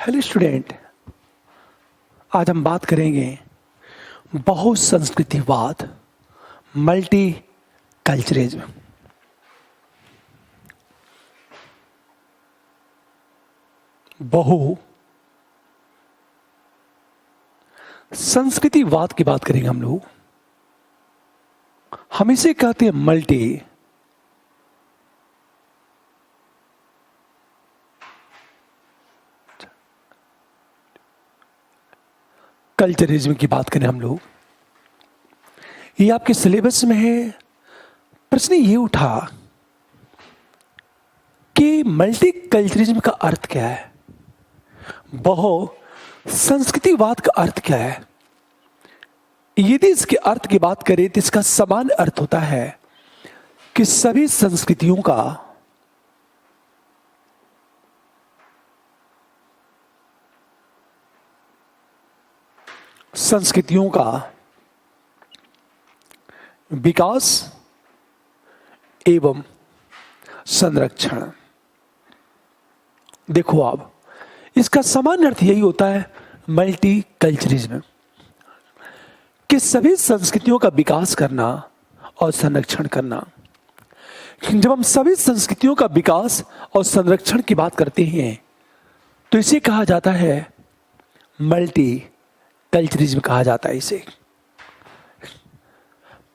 Hello student, आज हम बात करेंगे बहुसंस्कृतिवाद, मल्टी कल्चरिज्म। बहु संस्कृतिवाद की बात करेंगे हम लोग। हम इसे कहते हैं मल्टी कल्चरिज्म की बात करें हम लोग। ये आपके सिलेबस में है। प्रश्न ये उठा कि मल्टी कल्चरिज्म का अर्थ क्या है, बहु संस्कृतिवाद का अर्थ क्या है। यदि इसके अर्थ की बात करें तो इसका समान अर्थ होता है कि सभी संस्कृतियों का विकास एवं संरक्षण। देखो, आप इसका सामान्य अर्थ यही होता है मल्टी कल्चरिज्म, कि सभी संस्कृतियों का विकास करना और संरक्षण करना। जब हम सभी संस्कृतियों का विकास और संरक्षण की बात करते हैं तो इसे कहा जाता है मल्टी कल्चरिज्म कहा जाता है इसे।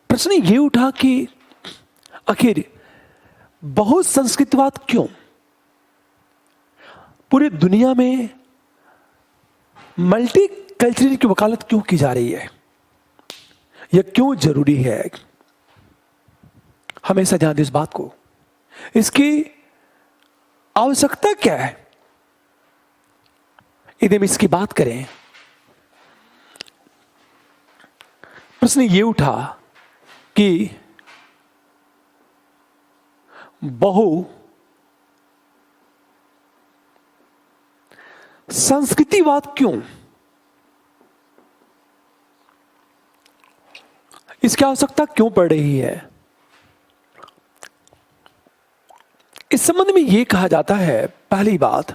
प्रश्न ये उठा कि आखिर बहुसंस्कृतिवाद क्यों पूरी दुनिया में मल्टी कल्चरिज्म की वकालत क्यों की जा रही है, यह क्यों जरूरी है। हमेशा ध्यान दें इस बात को, इसकी आवश्यकता क्या है। यदि हम इसकी बात करें, प्रश्न ये उठा कि बहु संस्कृतिवाद क्यों, इसकी आवश्यकता क्यों पड़ रही है। इस संबंध में यह कहा जाता है, पहली बात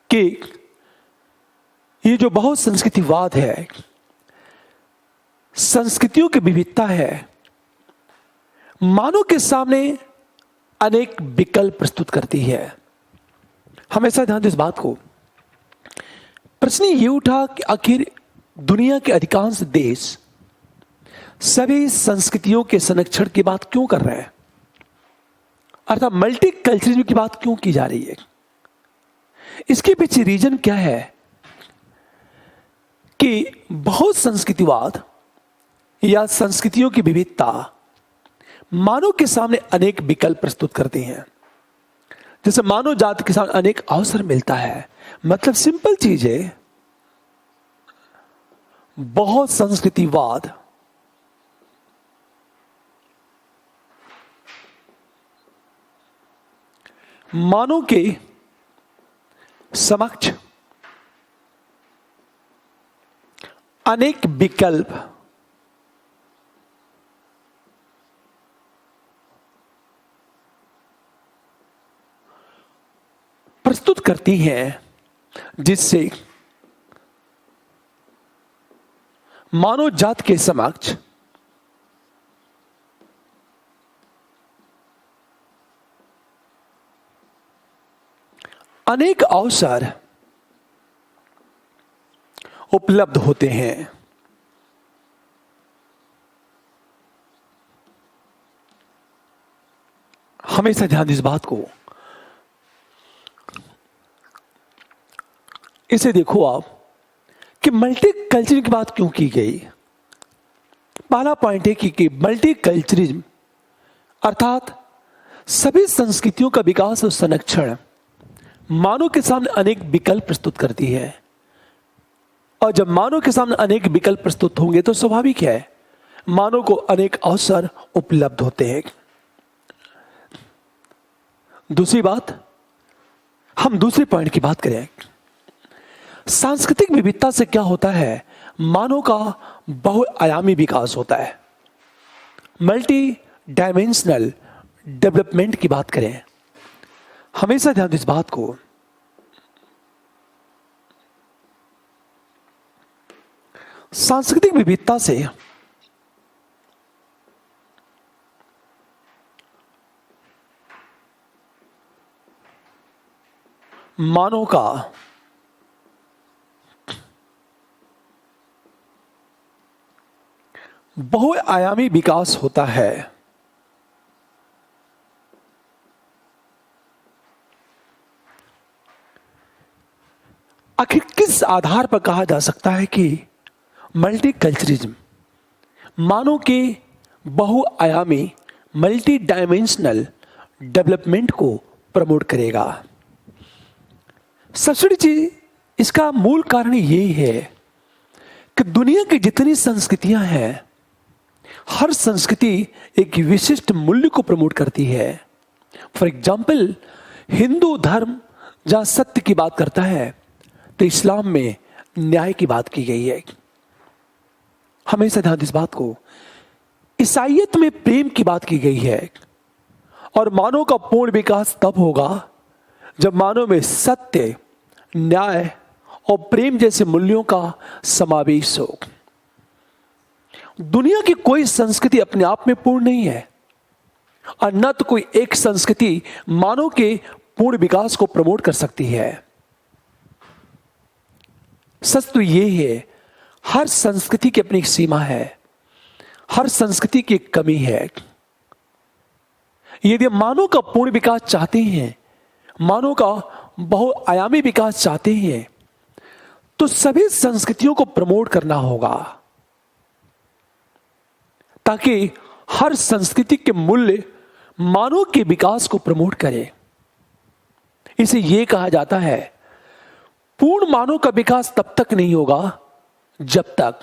कि ये जो बहुसंस्कृतिवाद है, संस्कृतियों की विविधता है, मानव के सामने अनेक विकल्प प्रस्तुत करती है। हमेशा ध्यान दें इस बात को। प्रश्न ये उठा कि आखिर दुनिया के अधिकांश देश सभी संस्कृतियों के संरक्षण की बात क्यों कर रहे हैं, अर्थात मल्टी कल्चरिज्म की बात क्यों की जा रही है। इसके पीछे रीजन क्या है कि बहुसंस्कृतिवाद या संस्कृतियों की विविधता मानव के सामने अनेक विकल्प प्रस्तुत करती हैं। जैसे मानव जाति के सामने अनेक अवसर मिलता है। मतलब सिंपल चीज है, बहुसंस्कृतिवाद मानव के समक्ष अनेक विकल्प प्रस्तुत करती हैं, जिससे मानव जात के समक्ष अनेक अवसर उपलब्ध होते हैं। हमेशा ध्यान दें इस बात को। इसे देखो आप कि मल्टी कल्चरिज्म की बात क्यों की गई। पहला पॉइंट है कि मल्टी कल्चरिज्म अर्थात सभी संस्कृतियों का विकास और संरक्षण मानव के सामने अनेक विकल्प प्रस्तुत करती है। और जब मानव के सामने अनेक विकल्प प्रस्तुत होंगे तो स्वाभाविक है मानव को अनेक अवसर उपलब्ध होते हैं। दूसरी बात, हम दूसरे पॉइंट की बात करें, सांस्कृतिक विविधता से क्या होता है, मानव का बहुआयामी विकास होता है। मल्टी डायमेंशनल डेवलपमेंट की बात करें हमेशा ध्यान दो इस बात को। सांस्कृतिक विविधता से मानव का बहुआयामी विकास होता है। आखिर किस आधार पर कहा जा सकता है कि मल्टीकल्चरिज्म मानव के बहुआयामी मल्टी डायमेंशनल डेवलपमेंट को प्रमोट करेगा? सबसे चीज इसका मूल कारण यही है कि दुनिया की जितनी संस्कृतियां हैं, हर संस्कृति एक विशिष्ट मूल्य को प्रमोट करती है। फॉर एग्जाम्पल, हिंदू धर्म जहां सत्य की बात करता है तो इस्लाम में न्याय की बात की गई है। हमेशा ध्यान इस बात को। ईसाईयत में प्रेम की बात की गई है। और मानव का पूर्ण विकास तब होगा जब मानव में सत्य, न्याय और प्रेम जैसे मूल्यों का समावेश हो। दुनिया की कोई संस्कृति अपने आप में पूर्ण नहीं है और न तो कोई एक संस्कृति मानव के पूर्ण विकास को प्रमोट कर सकती है। सच तो यह है, हर संस्कृति की अपनी एक सीमा है, हर संस्कृति की एक कमी है। यदि मानव का पूर्ण विकास चाहते हैं, मानव का बहुआयामी विकास चाहते हैं, तो सभी संस्कृतियों को प्रमोट करना होगा ताकि हर संस्कृति के मूल्य मानव के विकास को प्रमोट करे। इसे यह कहा जाता है, पूर्ण मानव का विकास तब तक नहीं होगा जब तक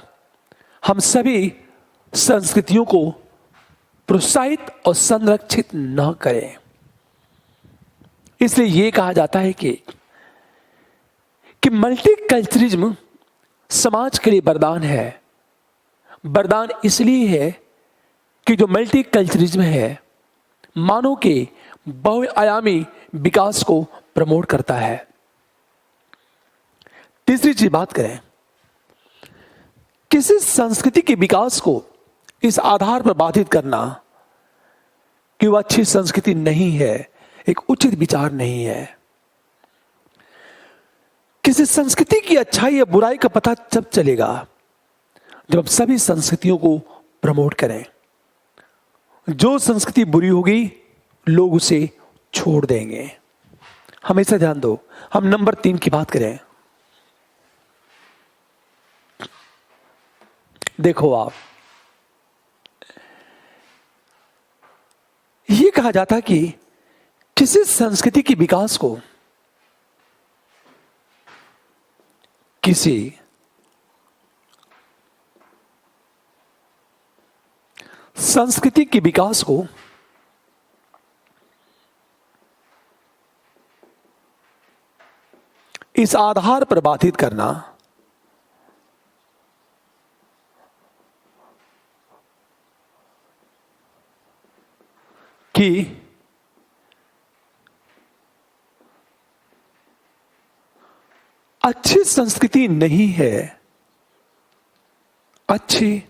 हम सभी संस्कृतियों को प्रोत्साहित और संरक्षित न करें। इसलिए यह कहा जाता है कि मल्टीकल्चरिज्म समाज के लिए वरदान है। वरदान इसलिए है कि जो मल्टीकल्चरिज्म है मानव के बहुआयामी विकास को प्रमोट करता है। तीसरी चीज बात करें, किसी संस्कृति के विकास को इस आधार पर बाधित करना कि वह अच्छी संस्कृति नहीं है, एक उचित विचार नहीं है। किसी संस्कृति की अच्छाई या बुराई का पता जब चलेगा जब हम सभी संस्कृतियों को प्रमोट करें। जो संस्कृति बुरी होगी लोग उसे छोड़ देंगे। हमेशा ध्यान दो, हम नंबर 3 की बात करें। देखो आप, यह कहा जाता है कि किसी संस्कृति के विकास को किसी संस्कृति के विकास को इस आधार पर बाधित करना कि अच्छी संस्कृति नहीं है, अच्छी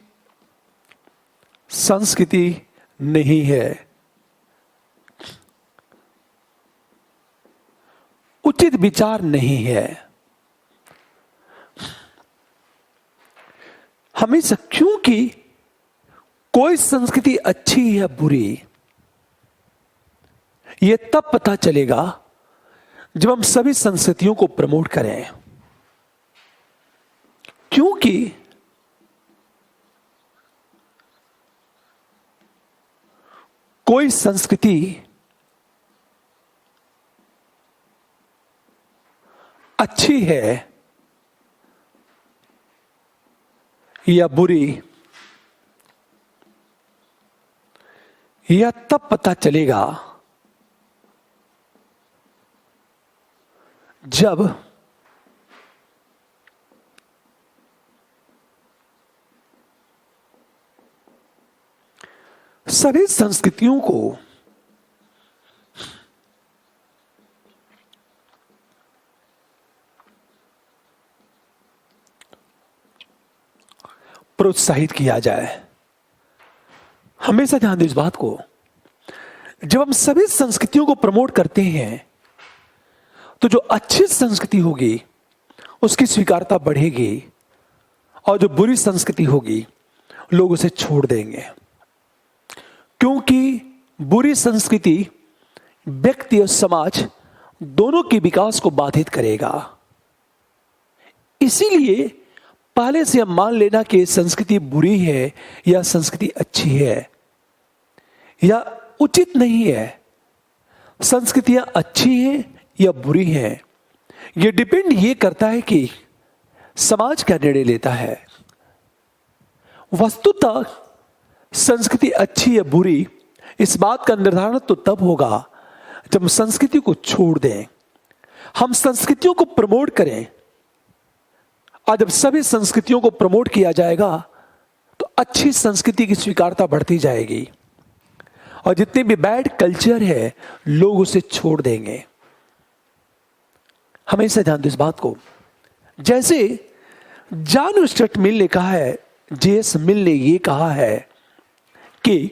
संस्कृति नहीं है, उचित विचार नहीं है। हमेशा, क्योंकि कोई संस्कृति अच्छी या बुरी यह तब पता चलेगा जब हम सभी संस्कृतियों को प्रमोट करें। क्योंकि कोई संस्कृति अच्छी है या बुरी यह तब पता चलेगा जब सभी संस्कृतियों को प्रोत्साहित किया जाए। हमेशा ध्यान दें इस बात को, जब हम सभी संस्कृतियों को प्रमोट करते हैं तो जो अच्छी संस्कृति होगी उसकी स्वीकारता बढ़ेगी, और जो बुरी संस्कृति होगी लोग उसे छोड़ देंगे, क्योंकि बुरी संस्कृति व्यक्ति और समाज दोनों के विकास को बाधित करेगा। इसीलिए पहले से हम मान लेना कि संस्कृति बुरी है या संस्कृति अच्छी है या उचित नहीं है। संस्कृतियां अच्छी हैं या बुरी हैं, यह डिपेंड ये करता है कि समाज क्या निर्णय लेता है। वस्तुतः संस्कृति अच्छी या बुरी इस बात का निर्धारण तो तब होगा जब हम संस्कृति को छोड़ दें, हम संस्कृतियों को प्रमोट करें। और जब सभी संस्कृतियों को प्रमोट किया जाएगा तो अच्छी संस्कृति की स्वीकारता बढ़ती जाएगी, और जितने भी बैड कल्चर है लोग उसे छोड़ देंगे। हमेशा ध्यान दो इस बात को। जैसे जॉन स्टुअर्ट मिल ने कहा है, जेएस मिल ने यह कहा है कि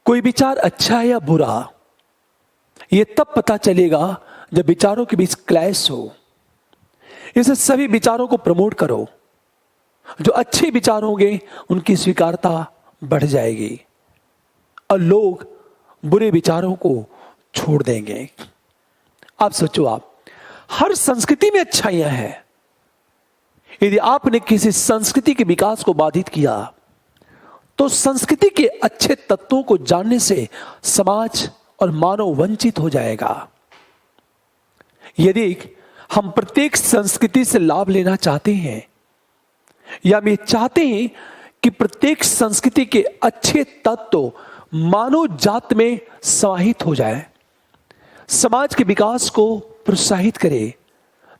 कोई विचार अच्छा है या बुरा यह तब पता चलेगा जब विचारों के बीच क्लैश हो। इसे सभी विचारों को प्रमोट करो, जो अच्छे विचार होंगे उनकी स्वीकारता बढ़ जाएगी और लोग बुरे विचारों को छोड़ देंगे। आप सोचो, आप हर संस्कृति में अच्छाइयां हैं। यदि आपने किसी संस्कृति के विकास को बाधित किया तो संस्कृति के अच्छे तत्वों को जानने से समाज और मानव वंचित हो जाएगा। यदि हम प्रत्येक संस्कृति से लाभ लेना चाहते हैं या हम ये चाहते हैं कि प्रत्येक संस्कृति के अच्छे तत्व मानव जात में समाहित हो जाए, समाज के विकास को प्रोत्साहित करे,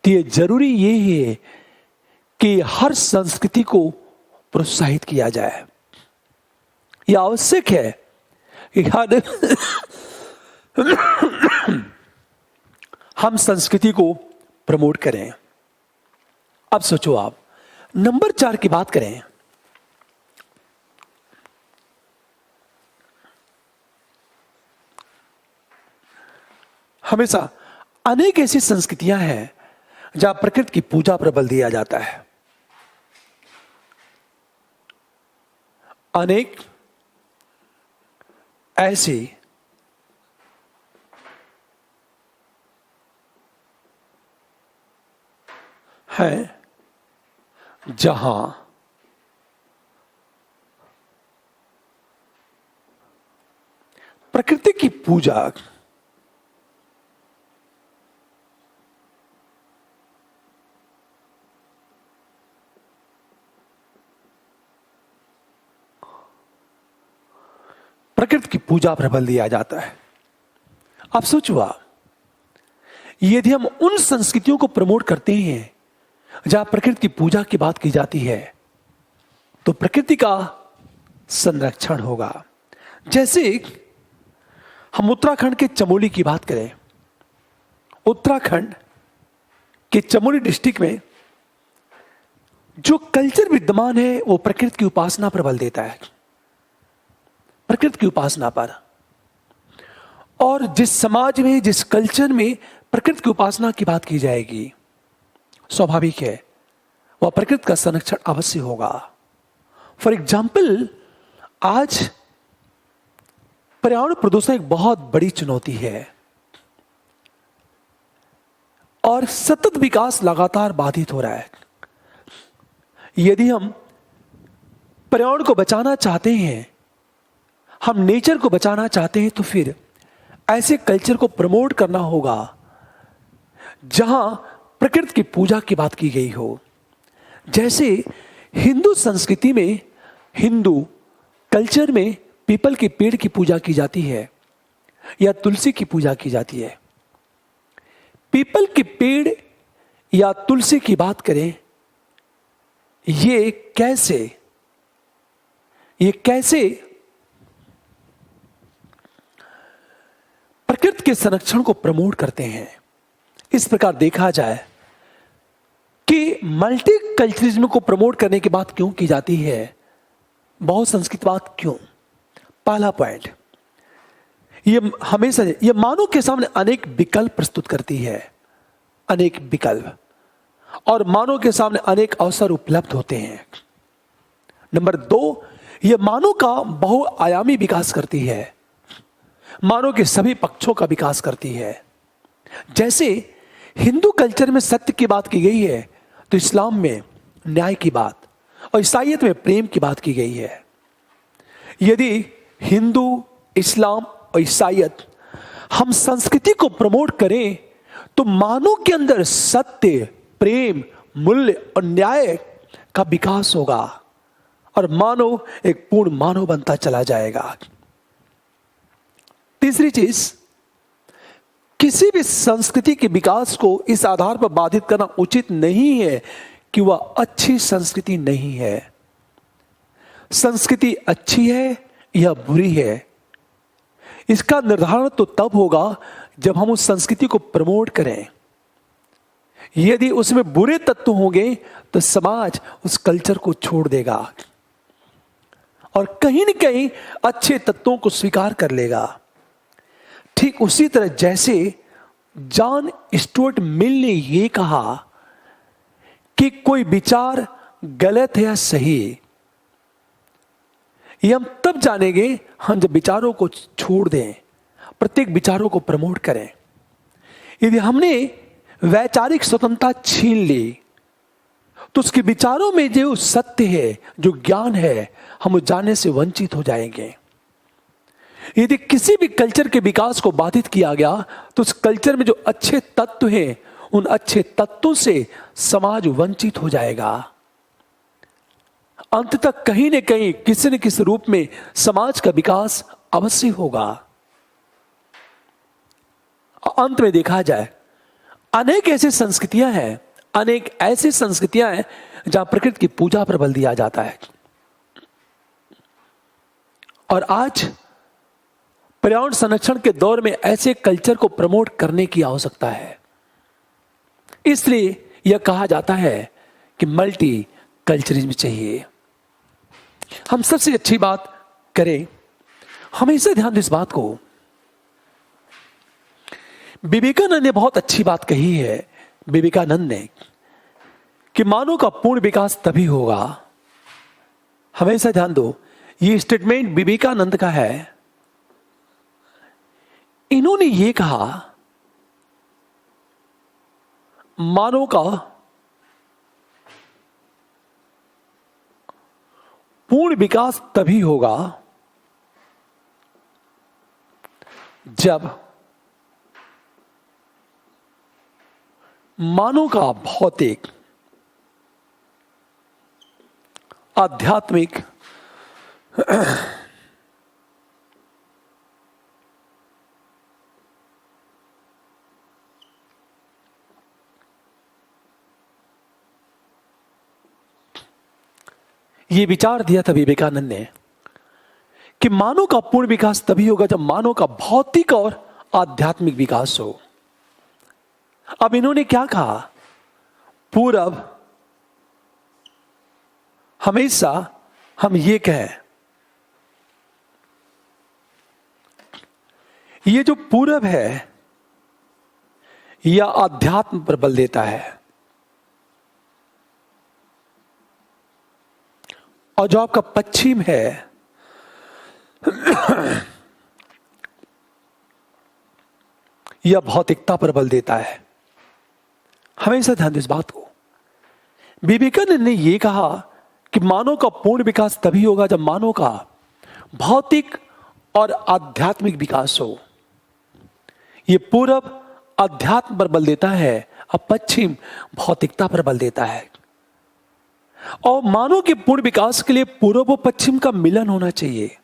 तो ये जरूरी ये है कि हर संस्कृति को प्रोत्साहित किया जाए। यह आवश्यक है कि हम संस्कृति को प्रमोट करें। अब सोचो, आप नंबर 4 की बात करें। हमेशा अनेक ऐसी संस्कृतियां हैं जहां प्रकृति की पूजा पर बल दिया जाता है। अनेक ऐसी हैं जहां प्रकृति की पूजा प्रकृति की पूजा पर बल दिया जाता है। आप सोचो, यदि हम उन संस्कृतियों को प्रमोट करते हैं जहां प्रकृति की पूजा की बात की जाती है तो प्रकृति का संरक्षण होगा। जैसे हम उत्तराखंड के चमोली की बात करें। उत्तराखंड के चमोली डिस्ट्रिक्ट में जो कल्चर विद्यमान है वो प्रकृति की उपासना पर बल देता है, प्रकृति की उपासना पर। और जिस समाज में, जिस कल्चर में प्रकृति की उपासना की बात की जाएगी, स्वाभाविक है वह प्रकृति का संरक्षण अवश्य होगा। फॉर एग्जाम्पल, आज पर्यावरण प्रदूषण एक बहुत बड़ी चुनौती है और सतत विकास लगातार बाधित हो रहा है। यदि हम पर्यावरण को बचाना चाहते हैं, हम नेचर को बचाना चाहते हैं, तो फिर ऐसे कल्चर को प्रमोट करना होगा जहां प्रकृति की पूजा की बात की गई हो। जैसे हिंदू संस्कृति में, हिंदू कल्चर में पीपल के पेड़ की पूजा की जाती है या तुलसी की पूजा की जाती है। पीपल के पेड़ या तुलसी की बात करें, ये कैसे प्रकृति के संरक्षण को प्रमोट करते हैं। इस प्रकार देखा जाए कि मल्टीकल्चरलिज्म को प्रमोट करने की बात क्यों की जाती है, बहुसंस्कृतिवाद क्यों? पहला पॉइंट, ये हमेशा ये मानव के सामने अनेक विकल्प प्रस्तुत करती है, अनेक विकल्प, और मानव के सामने अनेक अवसर उपलब्ध होते हैं। नंबर 2, यह मानव का बहुआयामी विकास करती है, मानव के सभी पक्षों का विकास करती है। जैसे हिंदू कल्चर में सत्य की बात की गई है, तो इस्लाम में न्याय की बात और ईसाईयत में प्रेम की बात की गई है। यदि हिंदू, इस्लाम और ईसाईयत हम संस्कृति को प्रमोट करें तो मानव के अंदर सत्य, प्रेम, मूल्य और न्याय का विकास होगा और मानव एक पूर्ण मानव बनता चला जाएगा। तीसरी चीज, किसी भी संस्कृति के विकास को इस आधार पर बाधित करना उचित नहीं है कि वह अच्छी संस्कृति नहीं है। संस्कृति अच्छी है या बुरी है, इसका निर्धारण तो तब होगा जब हम उस संस्कृति को प्रमोट करें। यदि उसमें बुरे तत्व होंगे तो समाज उस कल्चर को छोड़ देगा और कहीं न कहीं अच्छे तत्वों को स्वीकार कर लेगा। ठीक उसी तरह जैसे जॉन स्टुअर्ट मिल ने यह कहा कि कोई विचार गलत है या सही, यह हम तब जानेंगे हम जब विचारों को छोड़ दें, प्रत्येक विचारों को प्रमोट करें। यदि हमने वैचारिक स्वतंत्रता छीन ली तो उसके विचारों में जो सत्य है, जो ज्ञान है, हम उस जानने से वंचित हो जाएंगे। यदि किसी भी कल्चर के विकास को बाधित किया गया तो उस कल्चर में जो अच्छे तत्व हैं, उन अच्छे तत्वों से समाज वंचित हो जाएगा। अंत तक कहीं न कहीं किसी न किसी रूप में समाज का विकास अवश्य होगा। अंत में देखा जाए, अनेक ऐसी संस्कृतियां हैं, अनेक ऐसी संस्कृतियां हैं जहां प्रकृति की पूजा पर बल दिया जाता है। और आज पर्यावरण संरक्षण के दौर में ऐसे कल्चर को प्रमोट करने की आवश्यकता है। इसलिए यह कहा जाता है कि मल्टी कल्चरिज्म चाहिए। हम सबसे अच्छी बात करें, हमेशा ध्यान दें इस बात को, विवेकानंद ने बहुत अच्छी बात कही है, विवेकानंद ने, कि मानव का पूर्ण विकास तभी होगा। हमेशा ध्यान दो, ये स्टेटमेंट विवेकानंद का है। इन्होंने ये कहा, मानव का पूर्ण विकास तभी होगा जब मानव का भौतिक, आध्यात्मिक ये विचार दिया था विवेकानंद ने कि मानव का पूर्ण विकास तभी होगा जब मानव का भौतिक और आध्यात्मिक विकास हो। अब इन्होंने क्या कहा, पूरब हमेशा हम ये कहें, ये जो पूरब है यह अध्यात्म पर बल देता है, और जो आपका पश्चिम है यह भौतिकता पर बल देता है। हमेशा ध्यान दें इस बात को। विवेकानंद ने यह कहा कि मानव का पूर्ण विकास तभी होगा जब मानव का भौतिक और आध्यात्मिक विकास हो। यह पूरब अध्यात्म पर बल देता है और पश्चिम भौतिकता पर बल देता है। और मानव के पूर्ण विकास के लिए पूर्व और पश्चिम का मिलन होना चाहिए,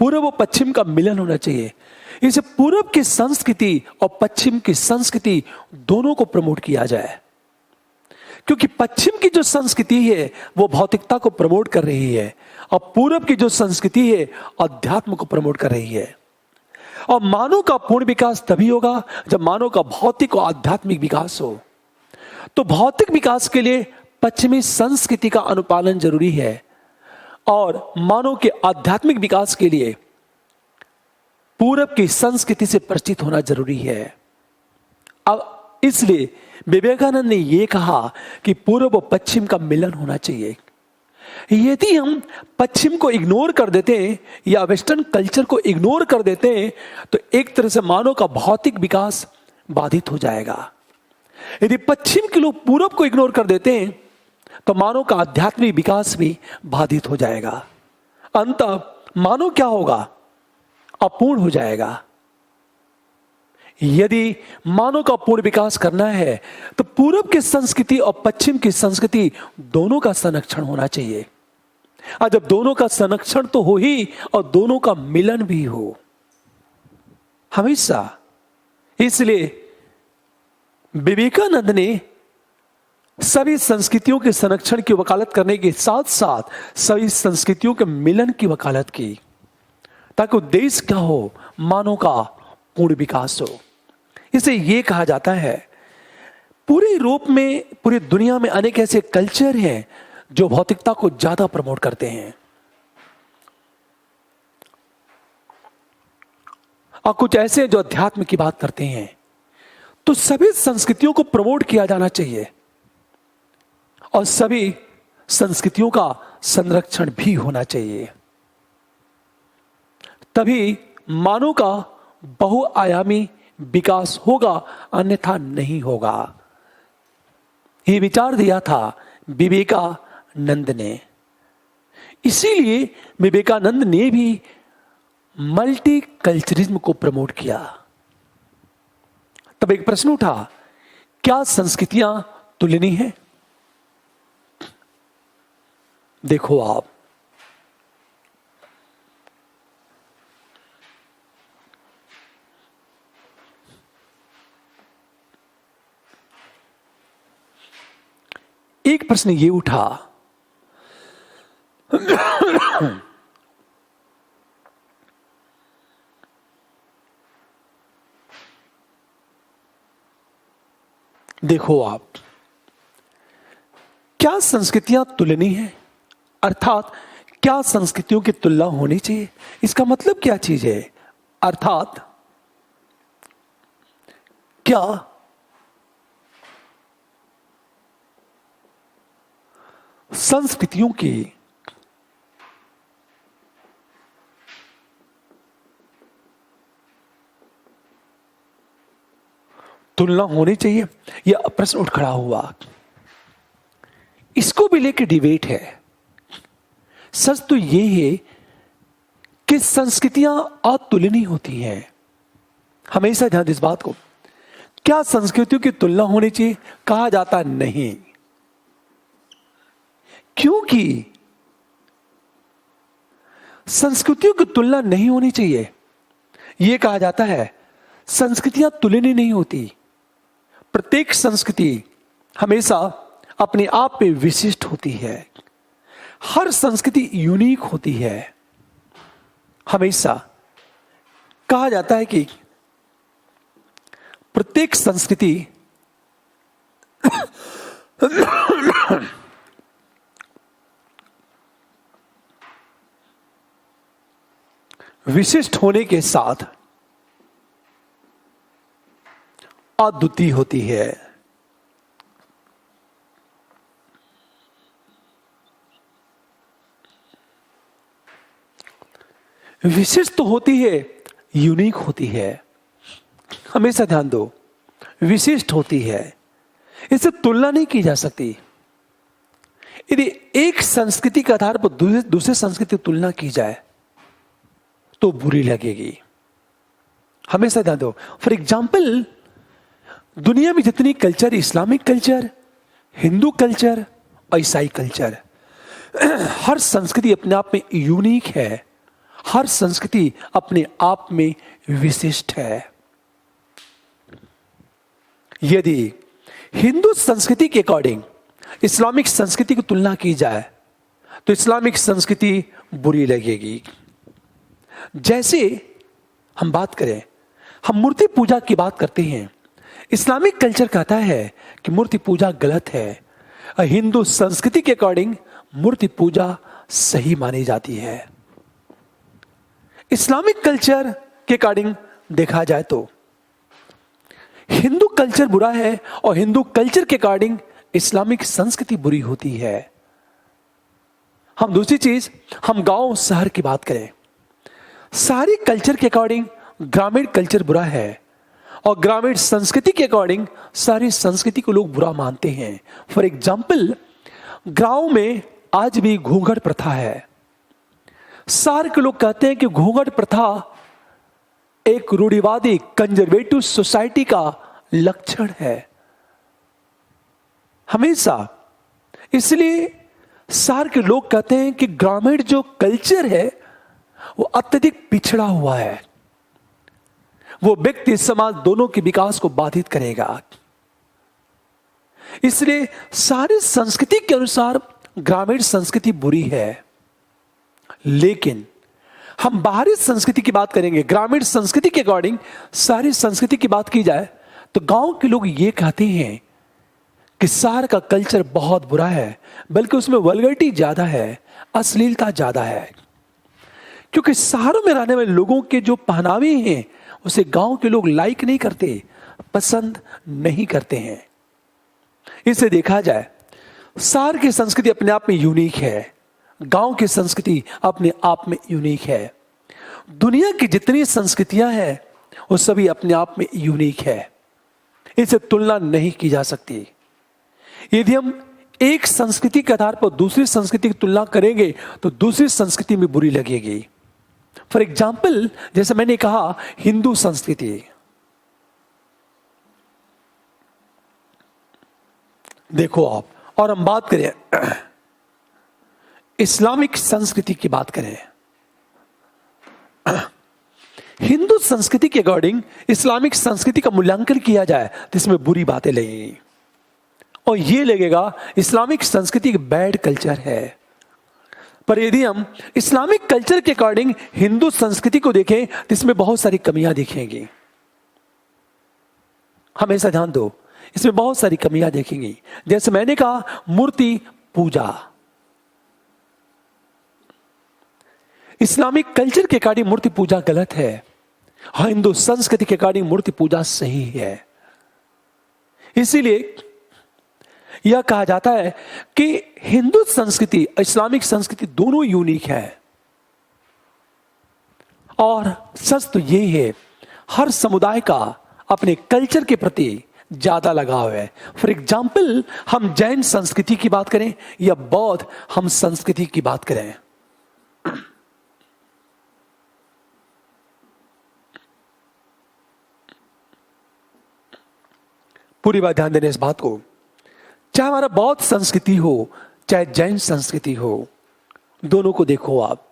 पूर्व और पश्चिम का मिलन होना चाहिए। इसे पूर्व की संस्कृति और पश्चिम की संस्कृति दोनों को प्रमोट किया जाए, क्योंकि पश्चिम की जो संस्कृति है वो भौतिकता को प्रमोट कर रही है और पूर्व की जो संस्कृति है अध्यात्म को प्रमोट कर रही है। और मानव का पूर्ण विकास तभी होगा जब मानव का भौतिक और आध्यात्मिक विकास हो। तो भौतिक विकास के लिए पश्चिमी संस्कृति का अनुपालन जरूरी है और मानव के आध्यात्मिक विकास के लिए पूरब की संस्कृति से परिचित होना जरूरी है। अब इसलिए विवेकानंद ने यह कहा कि पूर्व और पश्चिम का मिलन होना चाहिए। यदि हम पश्चिम को इग्नोर कर देते हैं या वेस्टर्न कल्चर को इग्नोर कर देते हैं तो एक तरह से मानव का भौतिक विकास बाधित हो जाएगा। यदि पश्चिम के लोग पूरब को इग्नोर कर देते हैं तो मानव का आध्यात्मिक विकास भी बाधित हो जाएगा। अंततः मानव क्या होगा? अपूर्ण हो जाएगा। यदि मानव का पूर्ण विकास करना है तो पूरब की संस्कृति और पश्चिम की संस्कृति दोनों का संरक्षण होना चाहिए। और जब दोनों का संरक्षण तो हो ही और दोनों का मिलन भी हो हमेशा। इसलिए विवेकानंद ने सभी संस्कृतियों के संरक्षण की वकालत करने के साथ साथ सभी संस्कृतियों के मिलन की वकालत की, ताकि उद्देश्य क्या हो? मानव का पूर्ण विकास हो। इसे यह कहा जाता है, पूरे यूरोप में, पूरी दुनिया में अनेक ऐसे कल्चर हैं जो भौतिकता को ज्यादा प्रमोट करते हैं और कुछ ऐसे जो अध्यात्म की बात करते हैं। तो सभी संस्कृतियों को प्रमोट किया जाना चाहिए और सभी संस्कृतियों का संरक्षण भी होना चाहिए। तभी मानव का बहुआयामी विकास होगा, अन्यथा नहीं होगा। ये विचार दिया था विवेकानंद ने। इसीलिए विवेकानंद ने भी मल्टीकल्चरिज्म को प्रमोट किया। तब एक प्रश्न उठा, क्या संस्कृतियां तुलनीय हैं? देखो आप, एक प्रश्न ये उठा देखो आप, क्या संस्कृतियां तुलनीय हैं? अर्थात क्या संस्कृतियों की तुलना होनी चाहिए? इसका मतलब क्या चीज है? अर्थात क्या संस्कृतियों की तुलना होनी चाहिए? यह प्रश्न उठ खड़ा हुआ। इसको भी लेकर डिबेट है। सच तो यह है कि संस्कृतियां अतुलनीय होती हैं। हमेशा ध्यान इस बात को, क्या संस्कृतियों की तुलना होनी चाहिए? कहा जाता नहीं, क्योंकि संस्कृतियों की तुलना नहीं होनी चाहिए। यह कहा जाता है संस्कृतियां तुलनीय नहीं होती। प्रत्येक संस्कृति हमेशा अपने आप में विशिष्ट होती है। हर संस्कृति यूनिक होती है। हमेशा कहा जाता है कि प्रत्येक संस्कृति विशिष्ट होने के साथ अद्वितीय होती है। विशिष्ट तो होती है, यूनिक होती है। हमेशा ध्यान दो, विशिष्ट होती है, इससे तुलना नहीं की जा सकती। यदि एक संस्कृति के आधार पर दूसरे संस्कृति की तुलना की जाए तो बुरी लगेगी। हमेशा ध्यान दो। फॉर एग्जाम्पल, दुनिया में जितनी culture, Islamic culture, Hindu culture और ईसाई कल्चर, हर संस्कृति अपने आप में यूनिक है। हर संस्कृति अपने आप में विशिष्ट है। यदि हिंदू संस्कृति के अकॉर्डिंग इस्लामिक संस्कृति की तुलना की जाए तो इस्लामिक संस्कृति बुरी लगेगी। जैसे हम बात करें, हम मूर्ति पूजा की बात करते हैं, इस्लामिक कल्चर कहता है कि मूर्ति पूजा गलत है, और हिंदू संस्कृति के अकॉर्डिंग मूर्ति पूजा सही मानी जाती है। इस्लामिक कल्चर के अकॉर्डिंग देखा जाए तो हिंदू कल्चर बुरा है, और हिंदू कल्चर के अकॉर्डिंग इस्लामिक संस्कृति बुरी होती है। हम दूसरी चीज, हम गांव शहर की बात करें, सारी कल्चर के अकॉर्डिंग ग्रामीण कल्चर बुरा है, और ग्रामीण संस्कृति के अकॉर्डिंग सारी संस्कृति को लोग बुरा मानते हैं। फॉर एग्जाम्पल, गांव में आज भी घूंघट प्रथा है। शहर के लोग कहते हैं कि घूंघट प्रथा एक रूढ़िवादी कंजर्वेटिव सोसाइटी का लक्षण है हमेशा। इसलिए शहर के लोग कहते हैं कि ग्रामीण जो कल्चर है वो अत्यधिक पिछड़ा हुआ है, वो व्यक्ति समाज दोनों के विकास को बाधित करेगा। इसलिए सारी संस्कृति के अनुसार ग्रामीण संस्कृति बुरी है। लेकिन हम बाहरी संस्कृति की बात करेंगे, ग्रामीण संस्कृति के अकॉर्डिंग सारी संस्कृति की बात की जाए तो गांव के लोग ये कहते हैं कि शहर का कल्चर बहुत बुरा है, बल्कि उसमें वल्गरिटी ज्यादा है, अश्लीलता ज्यादा है। क्योंकि शहरों में रहने वाले लोगों के जो पहनावे हैं उसे गांव के लोग लाइक नहीं करते, पसंद नहीं करते हैं। इसे देखा जाए, शहर की संस्कृति अपने आप में यूनिक है, गांव की संस्कृति अपने आप में यूनिक है। दुनिया की जितनी संस्कृतियां हैं वो सभी अपने आप में यूनिक है, इसे तुलना नहीं की जा सकती। यदि हम एक संस्कृति के आधार पर दूसरी संस्कृति की तुलना करेंगे तो दूसरी संस्कृति में बुरी लगेगी। फॉर एग्जाम्पल, जैसे मैंने कहा हिंदू संस्कृति, देखो आप, और हम बात करें इस्लामिक संस्कृति की बात करें, हिंदू संस्कृति के अकॉर्डिंग इस्लामिक संस्कृति का मूल्यांकन किया जाए तो इसमें बुरी बातें लगेंगी, और ये लगेगा इस्लामिक संस्कृति एक बैड कल्चर है। पर यदि हम इस्लामिक कल्चर के अकॉर्डिंग हिंदू संस्कृति को देखें तो इसमें बहुत सारी कमियां दिखेंगी। हमेशा ध्यान दो, इसमें बहुत सारी कमियां देखेंगी। जैसे मैंने कहा मूर्ति पूजा, इस्लामिक कल्चर के अकॉर्डिंग मूर्ति पूजा गलत है, हाँ हिंदू संस्कृति के अकॉर्डिंग मूर्ति पूजा सही है। इसीलिए यह कहा जाता है कि हिंदू संस्कृति इस्लामिक संस्कृति दोनों यूनिक है। और सच तो यही है, हर समुदाय का अपने कल्चर के प्रति ज्यादा लगाव है। फॉर एग्जाम्पल, हम जैन संस्कृति की बात करें या बौद्ध हम संस्कृति की बात करें, पूरी बात ध्यान देने इस बात को, चाहे हमारा बौद्ध संस्कृति हो चाहे जैन संस्कृति हो, दोनों को देखो आप।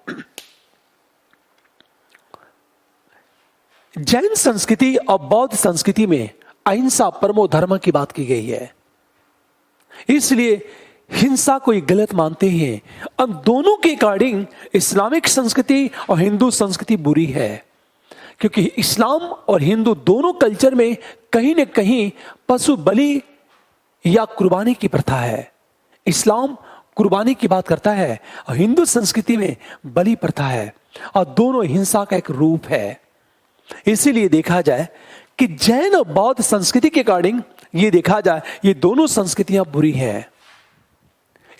जैन संस्कृति और बौद्ध संस्कृति में अहिंसा परमो धर्म की बात की गई है, इसलिए हिंसा को ये गलत मानते हैं। अब दोनों के अकॉर्डिंग इस्लामिक संस्कृति और हिंदू संस्कृति बुरी है, क्योंकि इस्लाम और हिंदू दोनों कल्चर में कहीं न कहीं पशु बलि या कुर्बानी की प्रथा है। इस्लाम कुर्बानी की बात करता है और हिंदू संस्कृति में बलि प्रथा है, और दोनों हिंसा का एक रूप है। इसीलिए देखा जाए कि जैन और बौद्ध संस्कृति के अकॉर्डिंग ये देखा जाए ये दोनों संस्कृतियां बुरी हैं।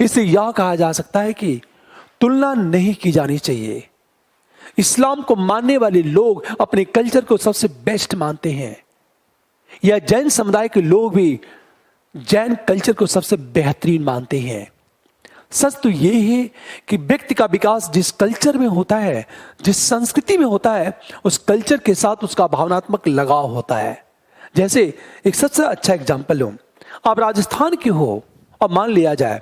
इससे यह कहा जा सकता है कि तुलना नहीं की जानी चाहिए। इस्लाम को मानने वाले लोग अपने कल्चर को सबसे बेस्ट मानते हैं, या जैन समुदाय के लोग भी जैन कल्चर को सबसे बेहतरीन मानते हैं। सच तो ये है कि व्यक्ति का विकास जिस कल्चर में होता है, जिस संस्कृति में होता है, उस कल्चर के साथ उसका भावनात्मक लगाव होता है। जैसे एक सबसे अच्छा एग्जाम्पल लूं, आप राजस्थान के हो और मान लिया जाए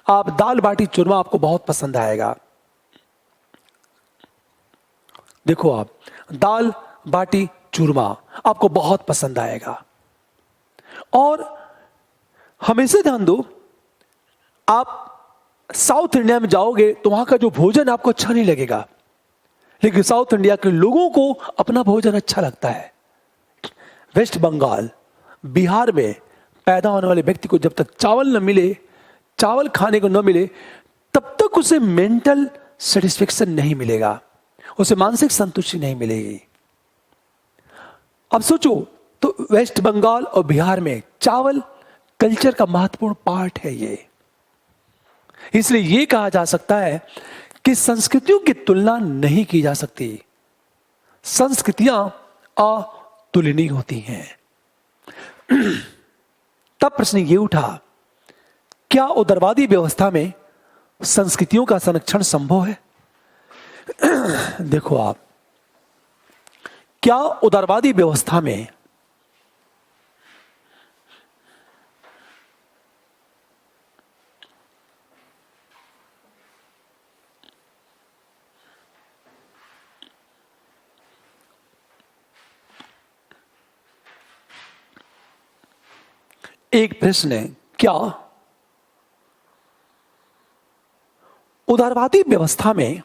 आप दाल बाटी चूरमा आपको बहुत पसंद आएगा। देखो आप, दाल बाटी चूरमा आपको बहुत पसंद आएगा, और हमेशा ध्यान दो, आप साउथ इंडिया में जाओगे तो वहां का जो भोजन आपको अच्छा नहीं लगेगा, लेकिन साउथ इंडिया के लोगों को अपना भोजन अच्छा लगता है। वेस्ट बंगाल, बिहार में पैदा होने वाले व्यक्ति को जब तक चावल न मिले, चावल खाने को न मिले, तब तक उसे मेंटल सेटिस्फेक्शन नहीं मिलेगा, उसे मानसिक संतुष्टि नहीं मिलेगी। अब सोचो, तो वेस्ट बंगाल और बिहार में चावल कल्चर का महत्वपूर्ण पार्ट है ये। इसलिए यह कहा जा सकता है कि संस्कृतियों की तुलना नहीं की जा सकती, संस्कृतियां अतुलनीय होती हैं। तब प्रश्न ये उठा, क्या उदारवादी व्यवस्था में संस्कृतियों का संरक्षण संभव है? देखो आप, क्या उदारवादी व्यवस्था में एक प्रश्न है, क्या उदारवादी व्यवस्था में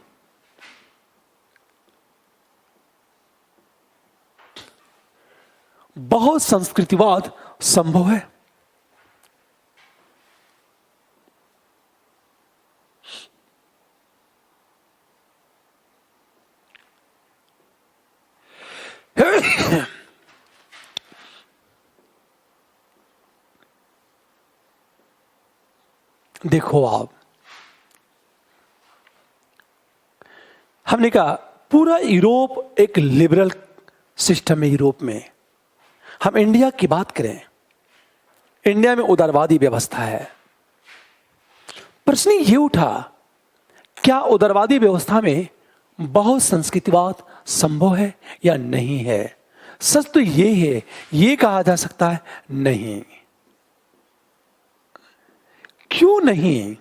बहुत संस्कृतिवाद संभव है? देखो आप, हमने कहा पूरा यूरोप एक लिबरल सिस्टम है। यूरोप में, हम इंडिया की बात करें, इंडिया में उदारवादी व्यवस्था है। प्रश्न ये उठा, क्या उदारवादी व्यवस्था में बहुत संस्कृतिवाद संभव है या नहीं है? सच तो ये है, ये कहा जा सकता है नहीं। क्यों नहीं?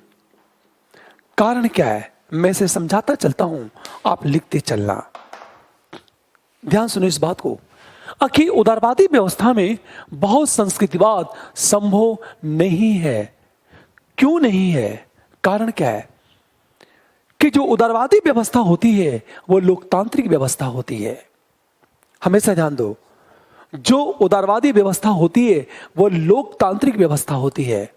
कारण क्या है, मैं इसे समझाता चलता हूं, आप लिखते चलना। ध्यान सुनो इस बात को। आखिर उदारवादी व्यवस्था में बहुत संस्कृतिवाद संभव नहीं है। क्यों नहीं है? कारण क्या है कि जो उदारवादी व्यवस्था होती है वो लोकतांत्रिक व्यवस्था होती है। हमेशा ध्यान दो, जो उदारवादी व्यवस्था होती है वो लोकतांत्रिक व्यवस्था होती है,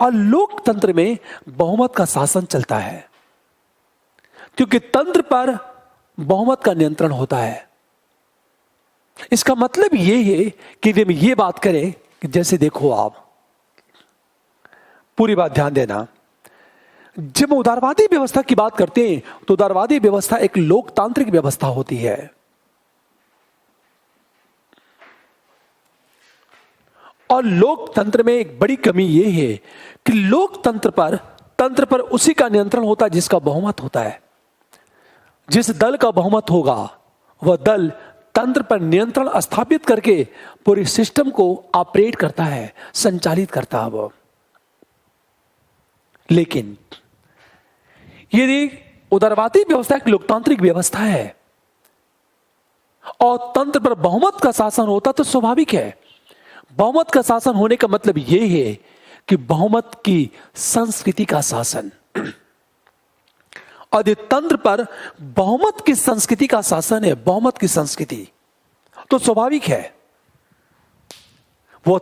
और लोकतंत्र में बहुमत का शासन चलता है, क्योंकि तंत्र पर बहुमत का नियंत्रण होता है। इसका मतलब यह है कि हम ये बात करें कि जैसे देखो आप, पूरी बात ध्यान देना, जब उदारवादी व्यवस्था की बात करते हैं तो उदारवादी व्यवस्था एक लोकतांत्रिक व्यवस्था होती है। और लोकतंत्र में एक बड़ी कमी यह है कि लोकतंत्र पर, तंत्र पर उसी का नियंत्रण होता है जिसका बहुमत होता है। जिस दल का बहुमत होगा वह दल तंत्र पर नियंत्रण स्थापित करके पूरे सिस्टम को ऑपरेट करता है, संचालित करता है वो। लेकिन यदि उदारवादी व्यवस्था एक लोकतांत्रिक व्यवस्था है और तंत्र पर बहुमत का शासन होता तो स्वाभाविक है, बहुमत का शासन होने का मतलब यह है कि बहुमत की संस्कृति का शासन। और तंत्र पर बहुमत की संस्कृति का शासन है, बहुमत की संस्कृति, तो स्वाभाविक है वो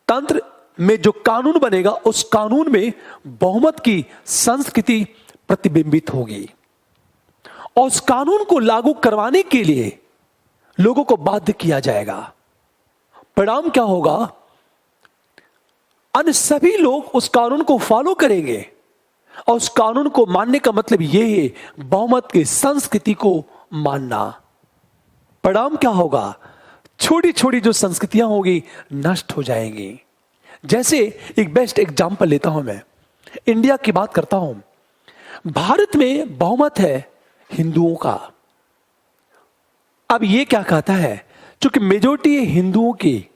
तंत्र में जो कानून बनेगा उस कानून में बहुमत की संस्कृति प्रतिबिंबित होगी, और उस कानून को लागू करवाने के लिए लोगों को बाध्य किया जाएगा। परिणाम क्या होगा? अन्य सभी लोग उस कानून को फॉलो करेंगे, और उस कानून को मानने का मतलब यह है बहुमत की संस्कृति को मानना। परिणाम क्या होगा? छोटी छोटी जो संस्कृतियां होगी नष्ट हो जाएंगी। जैसे एक बेस्ट एग्जांपल लेता हूं, मैं इंडिया की बात करता हूं। भारत में बहुमत है हिंदुओं का। अब यह क्या कहता है, चूंकि मेजोरिटी है हिंदुओं की,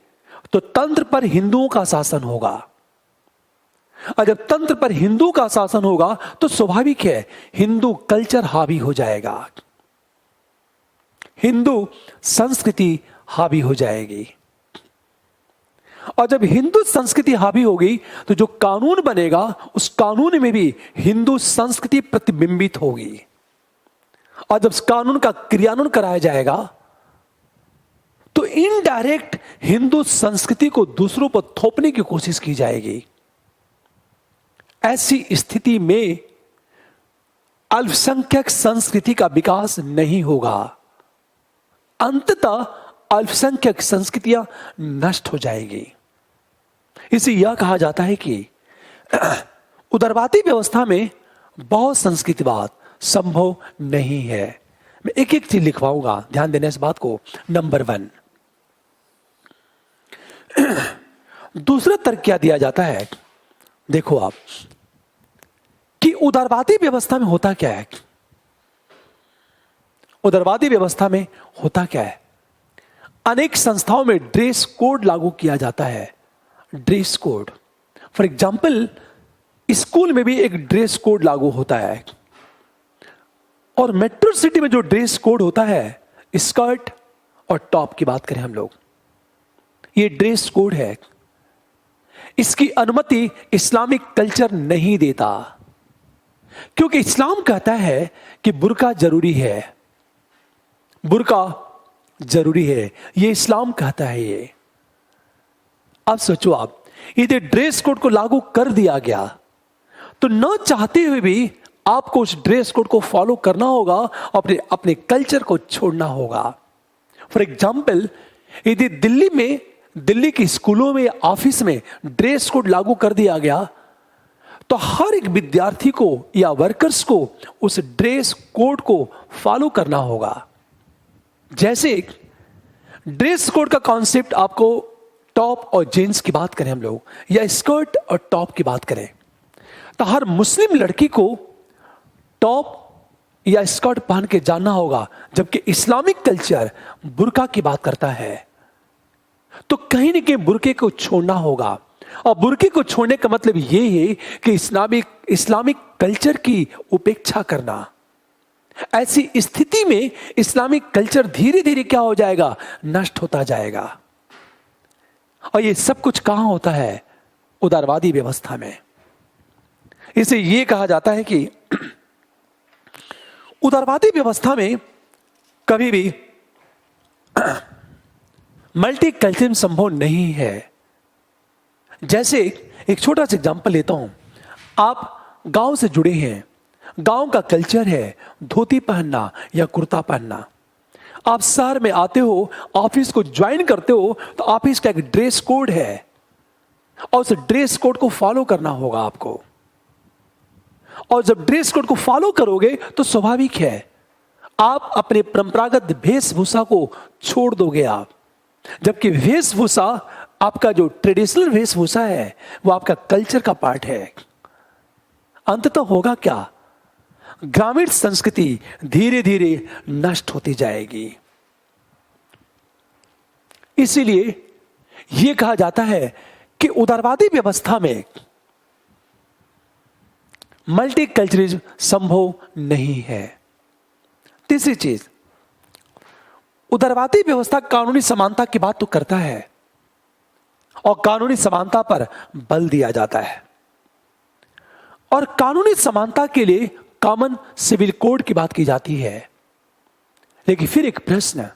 तो तंत्र पर हिंदुओं का शासन होगा। और जब तंत्र पर हिंदू का शासन होगा तो स्वाभाविक है हिंदू कल्चर हावी हो जाएगा, हिंदू संस्कृति हावी हो जाएगी। और जब हिंदू संस्कृति हावी होगी तो जो कानून बनेगा उस कानून में भी हिंदू संस्कृति प्रतिबिंबित होगी। और जब कानून का क्रियान्वयन कराया जाएगा तो इनडायरेक्ट हिंदू संस्कृति को दूसरों पर थोपने की कोशिश की जाएगी। ऐसी स्थिति में अल्पसंख्यक संस्कृति का विकास नहीं होगा। अंततः अल्पसंख्यक संस्कृतियां नष्ट हो जाएंगी। इसे यह कहा जाता है कि उदारवादी व्यवस्था में बहुत संस्कृतिवाद संभव नहीं है। मैं एक एक चीज लिखवाऊंगा, ध्यान देने इस बात को। नंबर 1, दूसरा तर्क क्या दिया जाता है, देखो आप, कि उदारवादी व्यवस्था में होता क्या है। उदारवादी व्यवस्था में होता क्या है, अनेक संस्थाओं में ड्रेस कोड लागू किया जाता है। Dress code, for example, school में भी एक ड्रेस कोड लागू होता है। और मेट्रो सिटी में जो ड्रेस कोड होता है, स्कर्ट और टॉप की बात करें हम लोग, ये ड्रेस कोड है। इसकी अनुमति इस्लामिक कल्चर नहीं देता, क्योंकि इस्लाम कहता है कि बुर्का जरूरी है। बुर्का जरूरी है, ये इस्लाम कहता है। ये अब सोचो आप, यदि ड्रेस कोड को लागू कर दिया गया तो न चाहते हुए भी आपको उस ड्रेस कोड को फॉलो करना होगा, अपने कल्चर को छोड़ना होगा। फॉर एग्जाम्पल, यदि दिल्ली के स्कूलों में, ऑफिस में ड्रेस कोड लागू कर दिया गया तो हर एक विद्यार्थी को या वर्कर्स को उस ड्रेस कोड को फॉलो करना होगा। जैसे ड्रेस कोड का कॉन्सेप्ट आपको टॉप और जींस की बात करें हम लोग, या स्कर्ट और टॉप की बात करें, तो हर मुस्लिम लड़की को टॉप या स्कर्ट पहन के जाना होगा, जबकि इस्लामिक कल्चर बुर्का की बात करता है। तो कहीं न कहीं बुर्के को छोड़ना होगा। और बुर्के को छोड़ने का मतलब यह है कि इस्लामिक कल्चर की उपेक्षा करना। ऐसी स्थिति में इस्लामिक कल्चर धीरे धीरे क्या हो जाएगा, नष्ट होता जाएगा। और ये सब कुछ कहां होता है, उदारवादी व्यवस्था में। इसे यह कहा जाता है कि उदारवादी व्यवस्था में कभी भी मल्टीकल्चरल संभव नहीं है। जैसे एक छोटा सा एग्जांपल लेता हूं, आप गांव से जुड़े हैं, गांव का कल्चर है धोती पहनना या कुर्ता पहनना। आप शहर में आते हो, ऑफिस को ज्वाइन करते हो, तो ऑफिस का एक ड्रेस कोड है और उस ड्रेस कोड को फॉलो करना होगा आपको। और जब ड्रेस कोड को फॉलो करोगे तो स्वाभाविक है आप अपने परंपरागत वेशभूषा को छोड़ दोगे आप। जबकि वेशभूषा, आपका जो ट्रेडिशनल वेशभूषा है, वो आपका कल्चर का पार्ट है। अंततः होगा क्या, ग्रामीण संस्कृति धीरे धीरे नष्ट होती जाएगी। इसीलिए यह कहा जाता है कि उदारवादी व्यवस्था में मल्टीकल्चरलिज्म संभव नहीं है। तीसरी चीज, उदारवादी व्यवस्था कानूनी समानता की बात तो करता है और कानूनी समानता पर बल दिया जाता है। और कानूनी समानता के लिए कॉमन सिविल कोड की बात की जाती है। लेकिन फिर एक प्रश्न,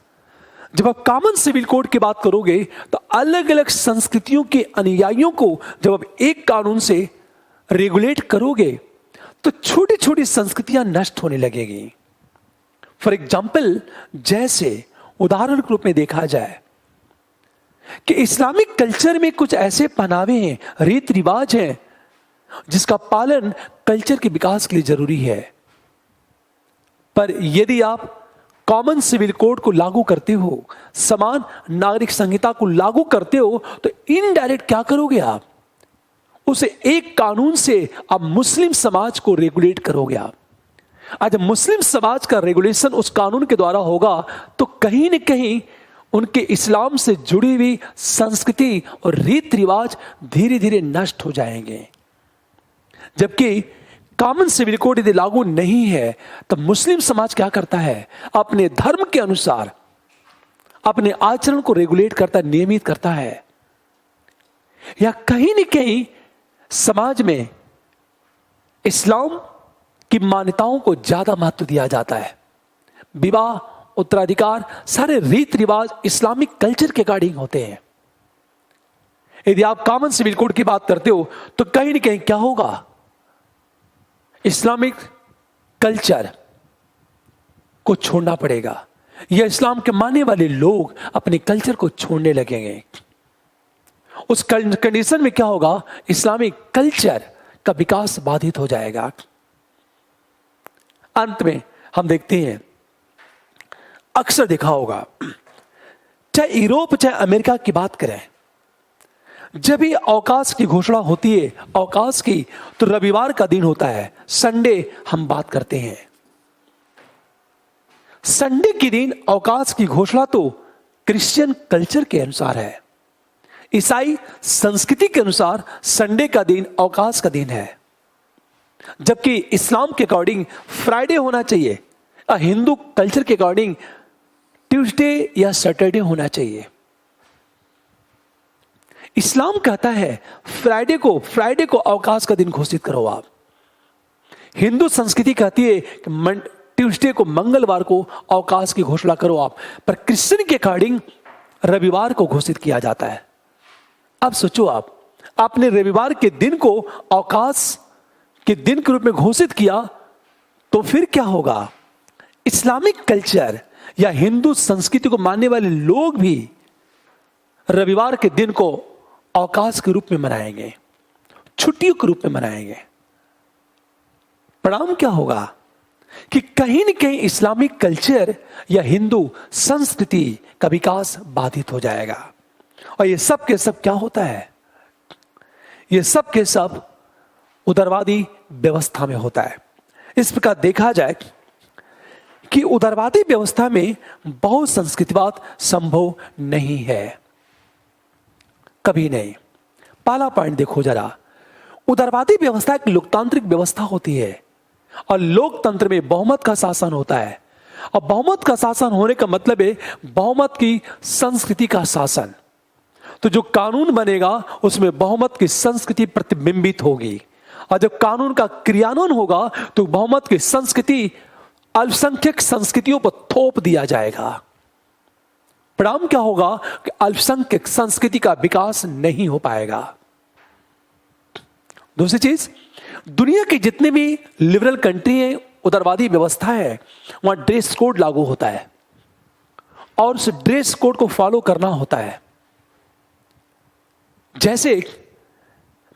जब आप कॉमन सिविल कोड की बात करोगे तो अलग अलग संस्कृतियों के अनुयायियों को जब आप एक कानून से रेगुलेट करोगे तो छोटी छोटी संस्कृतियां नष्ट होने लगेगी। फॉर एग्जाम्पल, जैसे उदाहरण के रूप में देखा जाए कि इस्लामिक कल्चर में कुछ ऐसे पहनावे हैं, रीत रिवाज हैं, जिसका पालन कल्चर के विकास के लिए जरूरी है। पर यदि आप कॉमन सिविल कोड को लागू करते हो, समान नागरिक संहिता को लागू करते हो, तो इनडायरेक्ट क्या करोगे आप, उसे एक कानून से आप मुस्लिम समाज को रेगुलेट करोगे आप। आज मुस्लिम समाज का रेगुलेशन उस कानून के द्वारा होगा तो कहीं न कहीं उनके इस्लाम से जुड़ी हुई संस्कृति और रीत रिवाज धीरे धीरे नष्ट हो जाएंगे। जबकि कॉमन सिविल कोड यदि लागू नहीं है तो मुस्लिम समाज क्या करता है, अपने धर्म के अनुसार अपने आचरण को रेगुलेट करता, नियमित करता है। या कहीं न कहीं समाज में इस्लाम की मान्यताओं को ज्यादा महत्व दिया जाता है। विवाह उत्तराधिकार, सारे रीत रिवाज इस्लामिक कल्चर के अकॉर्डिंग होते हैं। यदि आप कॉमन सिविल कोड की बात करते हो तो कहीं ना कहीं क्या होगा, इस्लामिक कल्चर को छोड़ना पड़ेगा, या इस्लाम के मानने वाले लोग अपने कल्चर को छोड़ने लगेंगे। उस कंडीशन में क्या होगा, इस्लामिक कल्चर का विकास बाधित हो जाएगा। अंत में हम देखते हैं, अक्सर देखा होगा, चाहे यूरोप चाहे अमेरिका की बात करें, जब भी अवकाश की घोषणा होती है अवकाश की, तो रविवार का दिन होता है, संडे हम बात करते हैं। संडे के दिन अवकाश की घोषणा तो क्रिश्चियन कल्चर के अनुसार है, ईसाई संस्कृति के अनुसार संडे का दिन अवकाश का दिन है, जबकि इस्लाम के अकॉर्डिंग फ्राइडे होना चाहिए, हिंदू कल्चर के अकॉर्डिंग ट्यूसडे या सैटरडे होना चाहिए। इस्लाम कहता है फ्राइडे को अवकाश का दिन घोषित करो आप। हिंदू संस्कृति कहती है कि ट्यूसडे को, मंगलवार को अवकाश की घोषणा करो आप, पर क्रिश्चियन के अकॉर्डिंग रविवार को घोषित किया जाता है। अब सोचो, आपने रविवार के दिन को अवकाश के दिन के रूप में घोषित किया, तो फिर क्या होगा, इस्लामिक कल्चर या हिंदू संस्कृति को मानने वाले लोग भी रविवार के दिन को अवकाश के रूप में मनाएंगे, छुट्टियों के रूप में मनाएंगे। परिणाम क्या होगा कि कहीं न कहीं इस्लामिक कल्चर या हिंदू संस्कृति का विकास बाधित हो जाएगा। और ये सब के सब क्या होता है, ये सब के सब उदारवादी व्यवस्था में होता है। इस प्रकार देखा जाए कि उदारवादी व्यवस्था में बहु संस्कृतिवाद संभव नहीं है, कभी नहीं। पहला पॉइंट देखो जरा, उदारवादी व्यवस्था एक लोकतांत्रिक व्यवस्था होती है और लोकतंत्र में बहुमत का शासन होता है। और बहुमत का शासन होने का मतलब है बहुमत की संस्कृति का शासन। तो जो कानून बनेगा उसमें बहुमत की संस्कृति प्रतिबिंबित होगी, और जब कानून का क्रियान्वयन होगा तो बहुमत की संस्कृति अल्पसंख्यक संस्कृतियों पर थोप दिया जाएगा। परिणाम क्या होगा कि अल्पसंख्यक संस्कृति का विकास नहीं हो पाएगा। दूसरी चीज, दुनिया के जितने भी लिबरल कंट्री है, उदारवादी व्यवस्था है, वहां ड्रेस कोड लागू होता है और उस ड्रेस कोड को फॉलो करना होता है। जैसे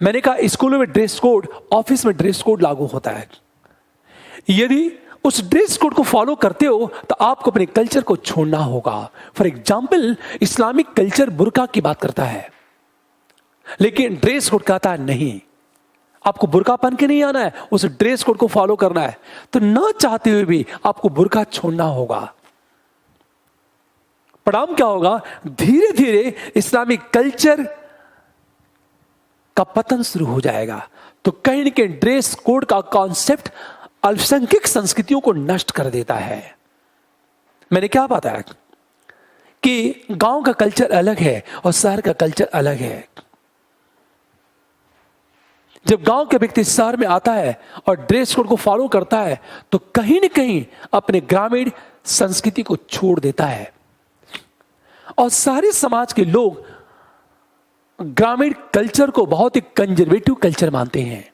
मैंने कहा, स्कूलों में ड्रेस कोड, ऑफिस में ड्रेस कोड लागू होता है। यदि उस ड्रेस कोड को फॉलो करते हो तो आपको अपने कल्चर को छोड़ना होगा। फॉर एग्जाम्पल, इस्लामिक कल्चर बुर्का की बात करता है, लेकिन ड्रेस कोड कहता है नहीं, आपको बुर्का पहन के नहीं आना है, उस ड्रेस कोड को फॉलो करना है। तो ना चाहते हुए भी आपको बुर्का छोड़ना होगा। परिणाम क्या होगा, धीरे धीरे इस्लामिक कल्चर का पतन शुरू हो जाएगा। तो कहीं न कहीं ड्रेस कोड का कॉन्सेप्ट अल्पसंख्यक संस्कृतियों को नष्ट कर देता है। मैंने क्या बताया कि गांव का कल्चर अलग है और शहर का कल्चर अलग है। जब गांव के व्यक्ति शहर में आता है और ड्रेस कोड को फॉलो करता है तो कहीं न कहीं अपने ग्रामीण संस्कृति को छोड़ देता है, और सारे समाज के लोग ग्रामीण कल्चर को बहुत ही कंजर्वेटिव कल्चर मानते हैं,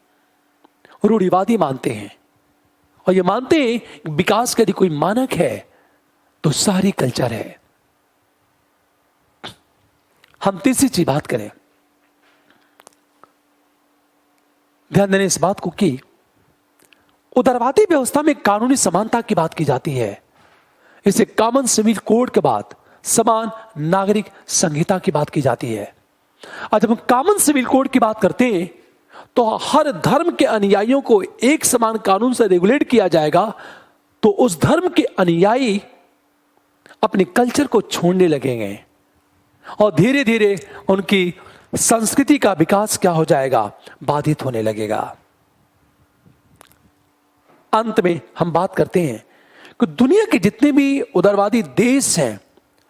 रूढ़िवादी मानते हैं, और ये मानते हैं विकास का यदि कोई मानक है तो शहरी कल्चर है। हम तीसरी चीज बात करें, ध्यान देने इस बात को कि उदारवादी व्यवस्था में कानूनी समानता की बात की जाती है। इसे कॉमन सिविल कोड के बाद समान नागरिक संहिता की बात की जाती है। और जब हम कॉमन सिविल कोड की बात करते हैं तो हर धर्म के अनुयायियों को एक समान कानून से रेगुलेट किया जाएगा, तो उस धर्म के अनुयायी अपने कल्चर को छोड़ने लगेंगे और धीरे धीरे उनकी संस्कृति का विकास क्या हो जाएगा, बाधित होने लगेगा। अंत में हम बात करते हैं कि दुनिया के जितने भी उदारवादी देश हैं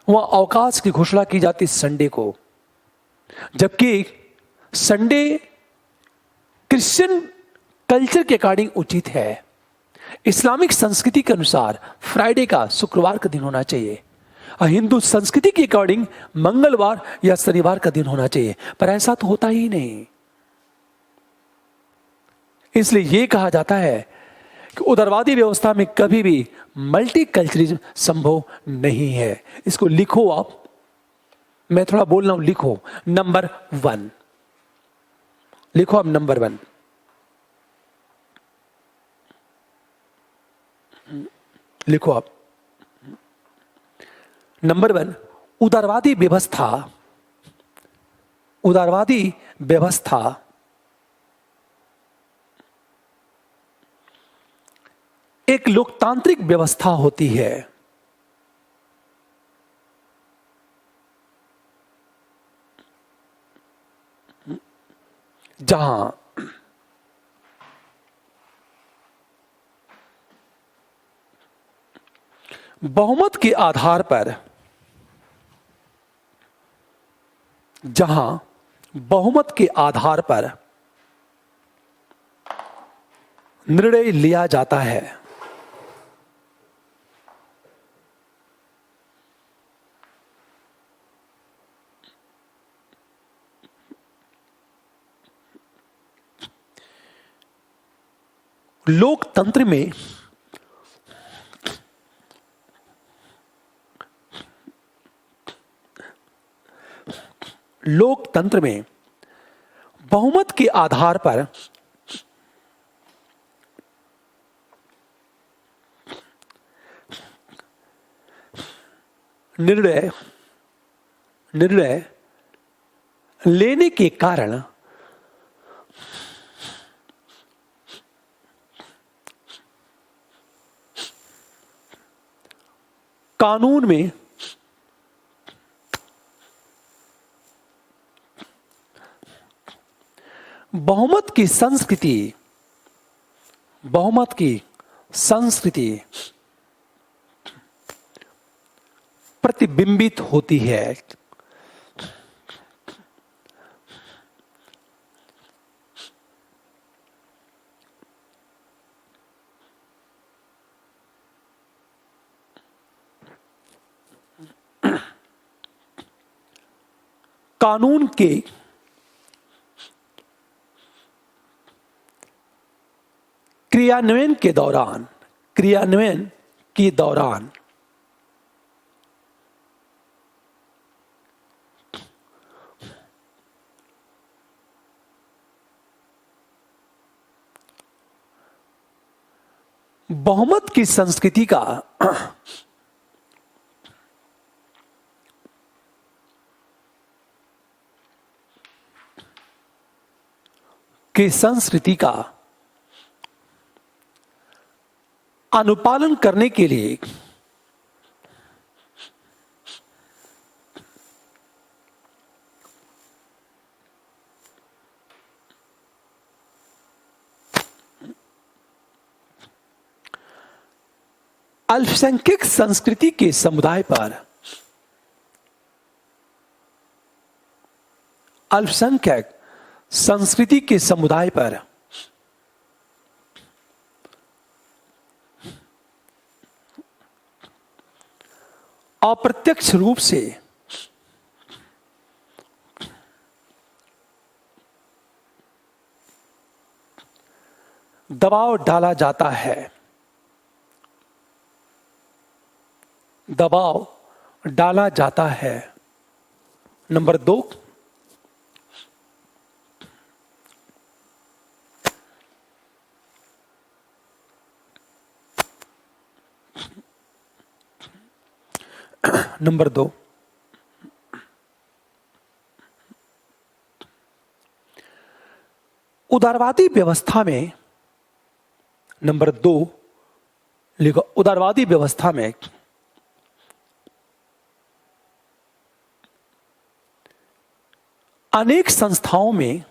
वहां अवकाश की घोषणा की जाती संडे को, जबकि संडे क्रिश्चियन कल्चर के अकॉर्डिंग उचित है। इस्लामिक संस्कृति के अनुसार फ्राइडे का शुक्रवार का दिन होना चाहिए, और हिंदू संस्कृति के अकॉर्डिंग मंगलवार या शनिवार का दिन होना चाहिए, पर ऐसा तो होता ही नहीं। इसलिए यह कहा जाता है कि उदारवादी व्यवस्था में कभी भी मल्टीकल्चरलिज्म संभव नहीं है। इसको लिखो आप, मैं थोड़ा बोल रहा हूं, लिखो नंबर 1, लिखो आप नंबर 1, लिखो आप नंबर 1, उदारवादी व्यवस्था, उदारवादी व्यवस्था एक लोकतांत्रिक व्यवस्था होती है जहां बहुमत के आधार पर, जहां बहुमत के आधार पर निर्णय लिया जाता है। लोकतंत्र में बहुमत के आधार पर निर्णय लेने के कारण कानून में बहुमत की संस्कृति प्रतिबिंबित होती है। कानून के क्रियान्वयन के दौरान बहुमत की संस्कृति का अनुपालन करने के लिए अल्पसंख्यक संस्कृति के समुदाय पर अप्रत्यक्ष रूप से दबाव डाला जाता है। नंबर 2, उदारवादी व्यवस्था में, नंबर 2 लिखो, उदारवादी व्यवस्था में अनेक संस्थाओं में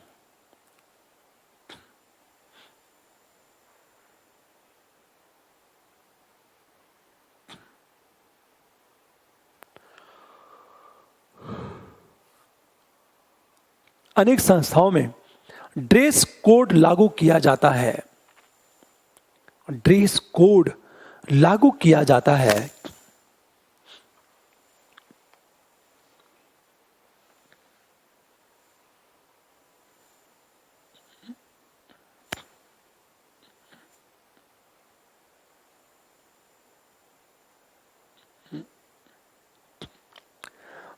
ड्रेस कोड लागू किया जाता है। ड्रेस कोड लागू किया जाता है,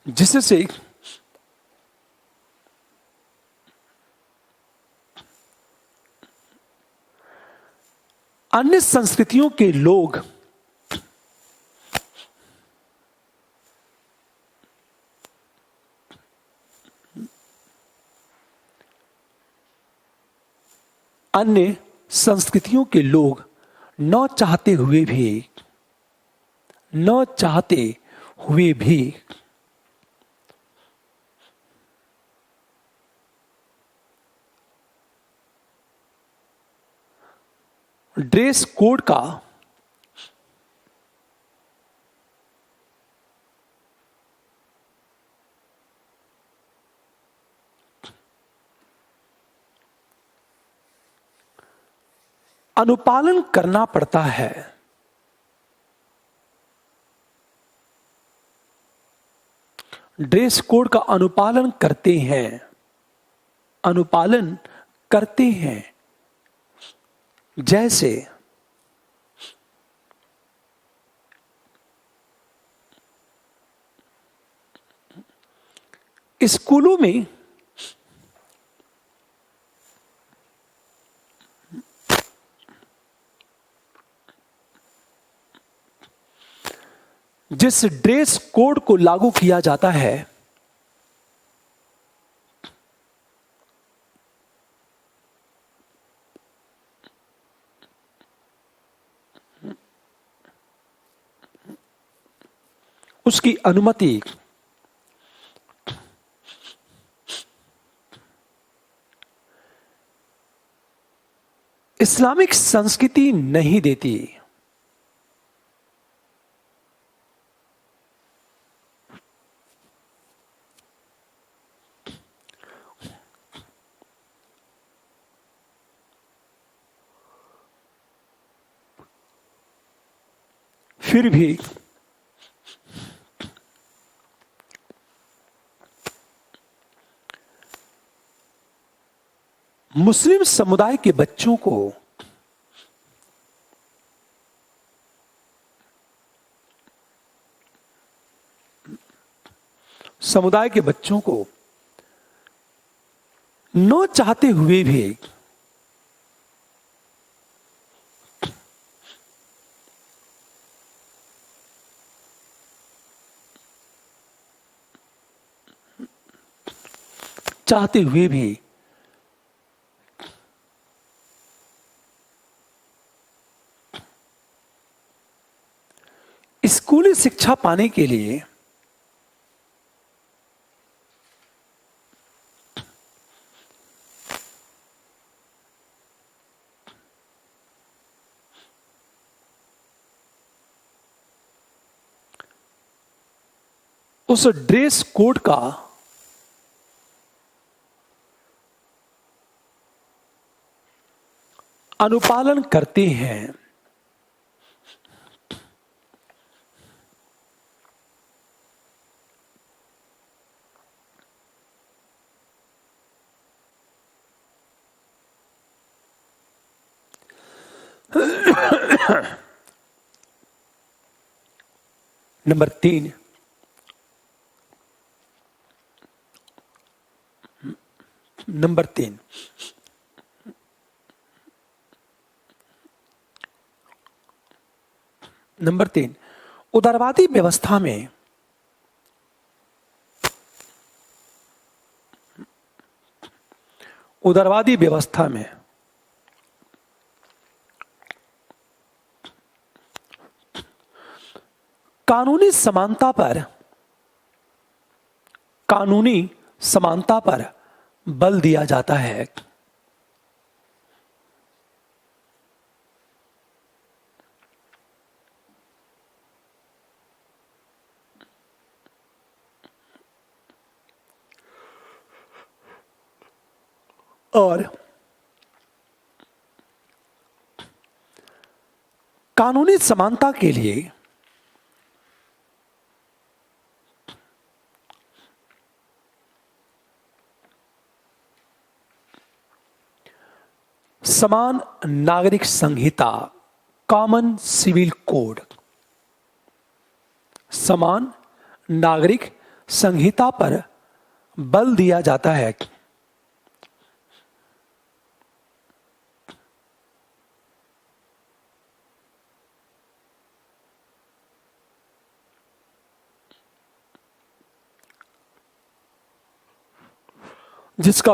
जिससे अन्य संस्कृतियों के लोग अन्य संस्कृतियों के लोग न चाहते हुए भी न चाहते हुए भी ड्रेस कोड का अनुपालन करना पड़ता है। ड्रेस कोड का अनुपालन करते हैं, अनुपालन करते हैं। जैसे स्कूलों में जिस ड्रेस कोड को लागू किया जाता है उसकी अनुमति इस्लामिक संस्कृति नहीं देती। फिर भी मुस्लिम समुदाय के बच्चों को न चाहते हुए भी स्कूली शिक्षा पाने के लिए उस ड्रेस कोड का अनुपालन करते हैं। नंबर 3, उदारवादी व्यवस्था में कानूनी समानता पर बल दिया जाता है। और कानूनी समानता के लिए समान नागरिक संहिता, कॉमन सिविल कोड, समान नागरिक संहिता पर बल दिया जाता है। जिसका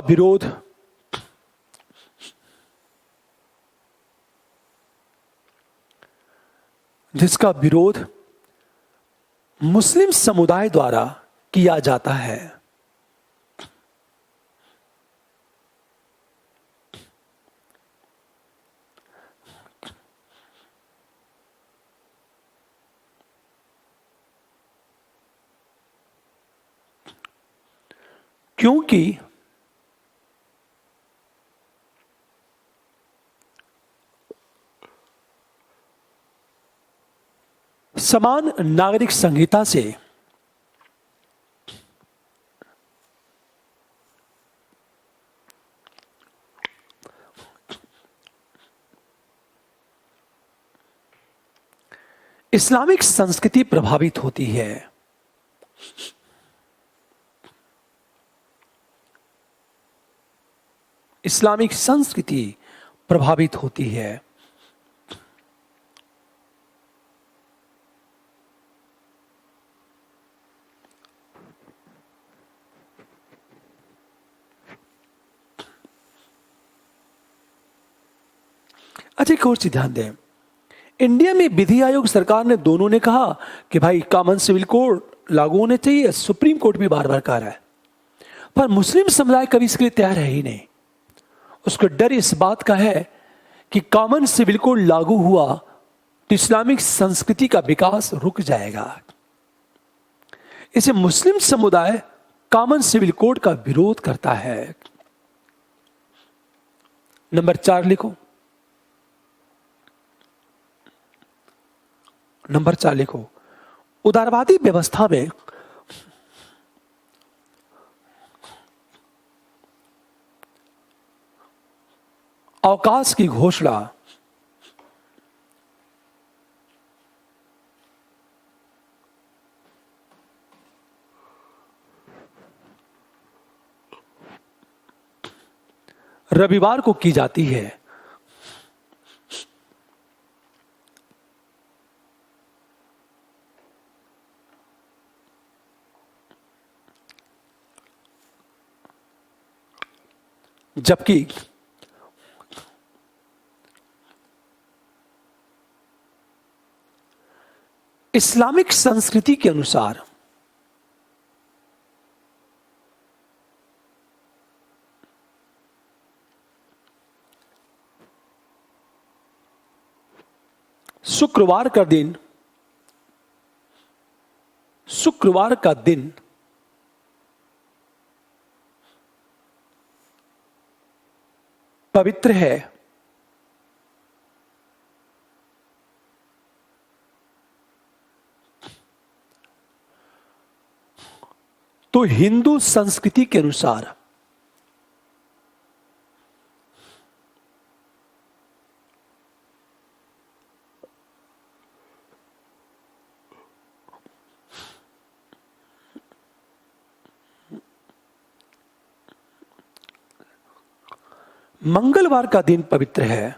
विरोध मुस्लिम समुदाय द्वारा किया जाता है। क्योंकि समान नागरिक संहिता से इस्लामिक संस्कृति प्रभावित होती है। इस्लामिक संस्कृति प्रभावित होती है। अच्छा, एक और चीज ध्यान दें, इंडिया में विधि आयोग, सरकार ने, दोनों ने कहा कि भाई कॉमन सिविल कोड लागू होने चाहिए। सुप्रीम कोर्ट भी बार बार कह रहा है, पर मुस्लिम समुदाय कभी इसके लिए तैयार है ही नहीं। उसको डर इस बात का है कि कॉमन सिविल कोड लागू हुआ तो इस्लामिक संस्कृति का विकास रुक जाएगा। इसे मुस्लिम समुदाय कॉमन सिविल कोड का विरोध करता है। नंबर 4 लिखो। नंबर 4 लिखो। उदारवादी व्यवस्था में अवकाश की घोषणा रविवार को की जाती है। जबकि इस्लामिक संस्कृति के अनुसार शुक्रवार का दिन पवित्र है। तो हिंदू संस्कृति के अनुसार मंगलवार का दिन पवित्र है।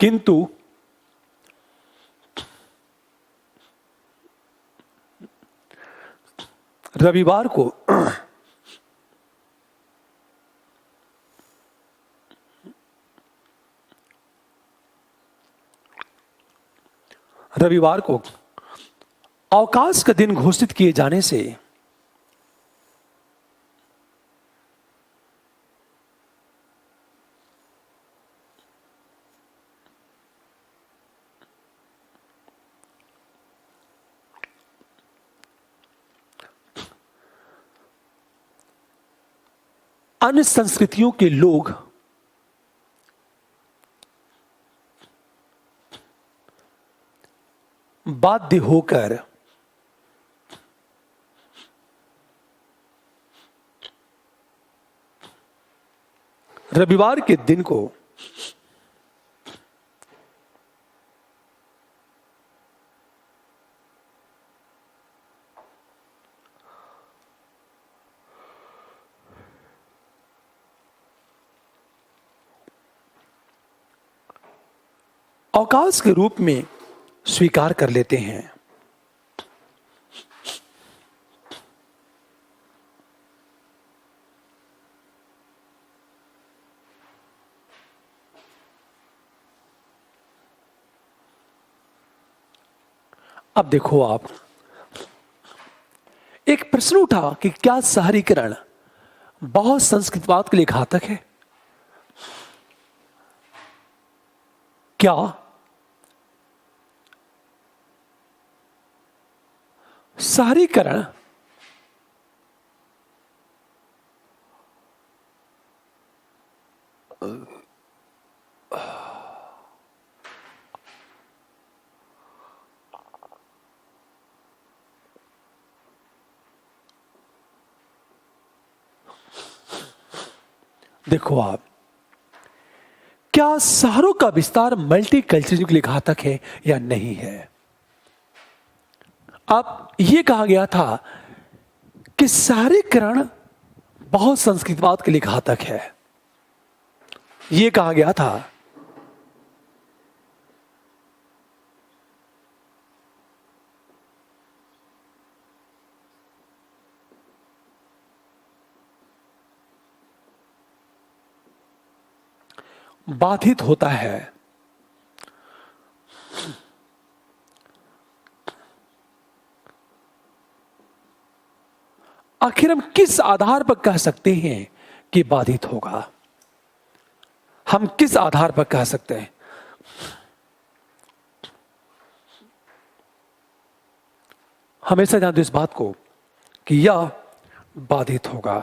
किंतु रविवार को अवकाश का दिन घोषित किए जाने से अन्य संस्कृतियों के लोग बाध्य होकर रविवार के दिन को अवकाश के रूप में स्वीकार कर लेते हैं। अब देखो आप, एक प्रश्न उठा कि क्या शहरीकरण बहुत संस्कृतिवाद के लिए घातक है? क्या शहरीकरण देखो आप, क्या शहरों का विस्तार मल्टीकल्चरलिज्म के लिए घातक है या नहीं है? अब यह कहा गया था कि शहरीकरण बहुत संस्कृतिवाद के लिए घातक है। यह कहा गया था बाधित होता है। आखिर हम किस आधार पर कह सकते हैं कि बाधित होगा? हम किस आधार पर कह सकते हैं? हमेशा ध्यान दो इस बात को कि यह बाधित होगा।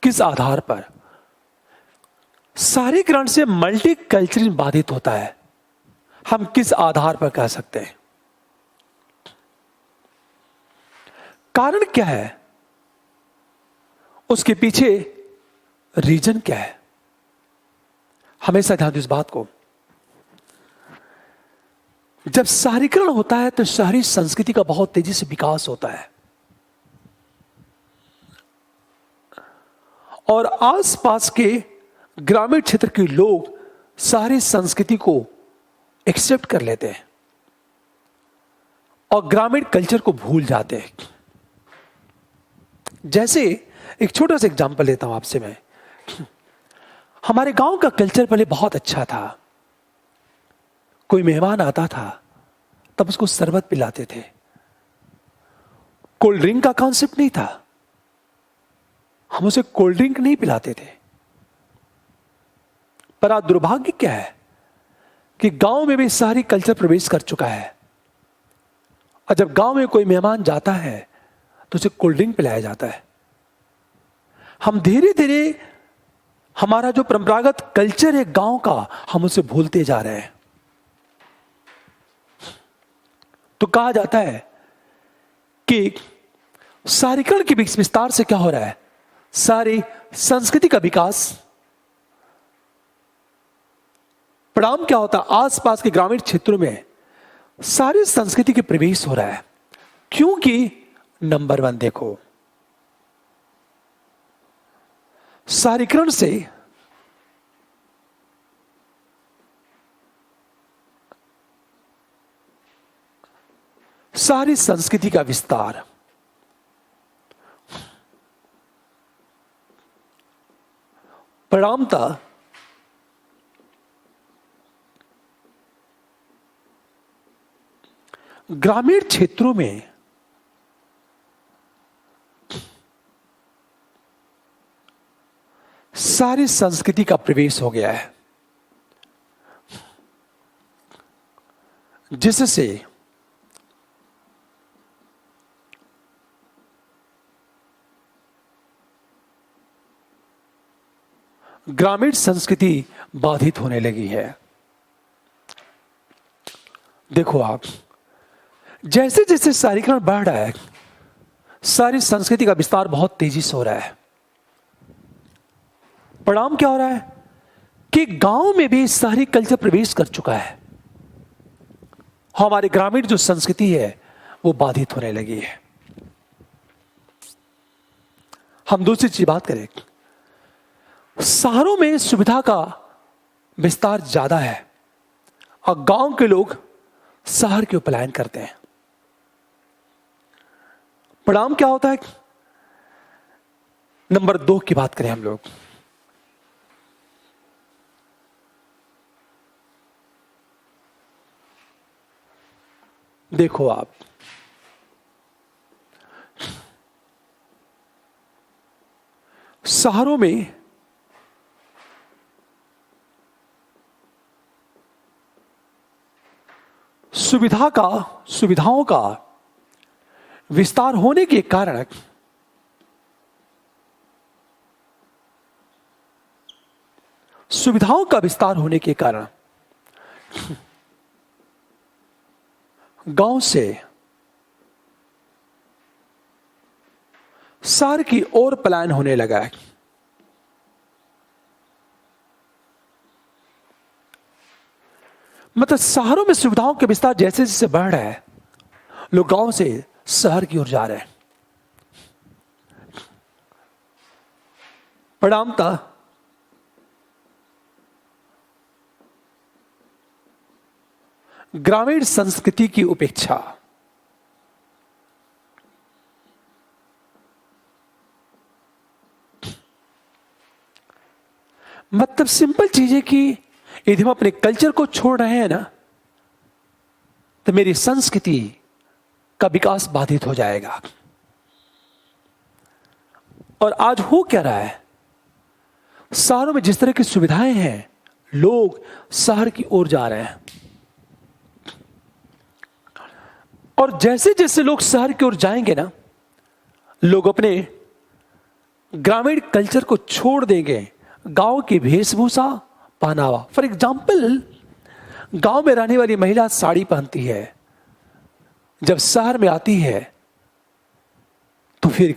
किस आधार पर? शहरीकरण से मल्टीकल्चरलिज्म बाधित होता है, हम किस आधार पर कह सकते हैं? कारण क्या है? उसके पीछे रीजन क्या है? हमेशा ध्यान दो इस बात को। जब शहरीकरण होता है तो शहरी संस्कृति का बहुत तेजी से विकास होता है और आसपास के ग्रामीण क्षेत्र के लोग शहरी संस्कृति को एक्सेप्ट कर लेते हैं और ग्रामीण कल्चर को भूल जाते हैं। जैसे एक छोटा सा एग्जांपल लेता हूं आपसे मैं। हमारे गांव का कल्चर पहले बहुत अच्छा था। कोई मेहमान आता था तब उसको शरबत पिलाते थे, कोल्ड ड्रिंक का कॉन्सेप्ट नहीं था, हम उसे कोल्ड ड्रिंक नहीं पिलाते थे। पर आज दुर्भाग्य क्या है कि गांव में भी सारी कल्चर प्रवेश कर चुका है और जब गांव में कोई मेहमान जाता है तो उसे कोल्ड ड्रिंक पिलाया जाता है। हम धीरे धीरे हमारा जो परंपरागत कल्चर है गांव का, हम उसे भूलते जा रहे हैं। तो कहा जाता है कि शहरीकरण के विस्तार से क्या हो रहा है? सारी संस्कृति का विकास। परिणाम क्या होता है? आसपास के ग्रामीण क्षेत्रों में सारी संस्कृति के प्रवेश हो रहा है। क्योंकि नंबर 1 देखो, शहरीकरण से सारी संस्कृति का विस्तार, परिणामतः ग्रामीण क्षेत्रों में सारी संस्कृति का प्रवेश हो गया है, जिससे ग्रामीण संस्कृति बाधित होने लगी है। देखो आप, जैसे जैसे शहरीकरण बढ़ रहा है, सारी संस्कृति का विस्तार बहुत तेजी से हो रहा है। परिणाम क्या हो रहा है कि गांव में भी शहरी कल्चर प्रवेश कर चुका है। हमारी ग्रामीण जो संस्कृति है वो बाधित होने लगी है। हम दूसरी चीज बात करें, शहरों में सुविधा का विस्तार ज्यादा है और गांव के लोग शहर की ओर पलायन करते हैं। परिणाम क्या होता है? नंबर 2 की बात करें हम लोग, देखो आप, शहरों में सुविधाओं का विस्तार होने के कारण गांव से शहर की ओर पलायन होने लगा है। मतलब शहरों में सुविधाओं के विस्तार जैसे जैसे बढ़ रहा है, लोग गांव से शहर की ओर जा रहे हैं। परिणामतः ग्रामीण संस्कृति की उपेक्षा, मतलब सिंपल चीज है कि यदि हम अपने कल्चर को छोड़ रहे हैं ना, तो मेरी संस्कृति का विकास बाधित हो जाएगा। और आज हो क्या रहा है, शहरों में जिस तरह की सुविधाएं हैं, लोग शहर की ओर जा रहे हैं। और जैसे जैसे लोग शहर की ओर जाएंगे ना, लोग अपने ग्रामीण कल्चर को छोड़ देंगे। गांव की वेशभूषा, पहनावा, फॉर एग्जाम्पल, गांव में रहने वाली महिला साड़ी पहनती है, जब शहर में आती है तो फिर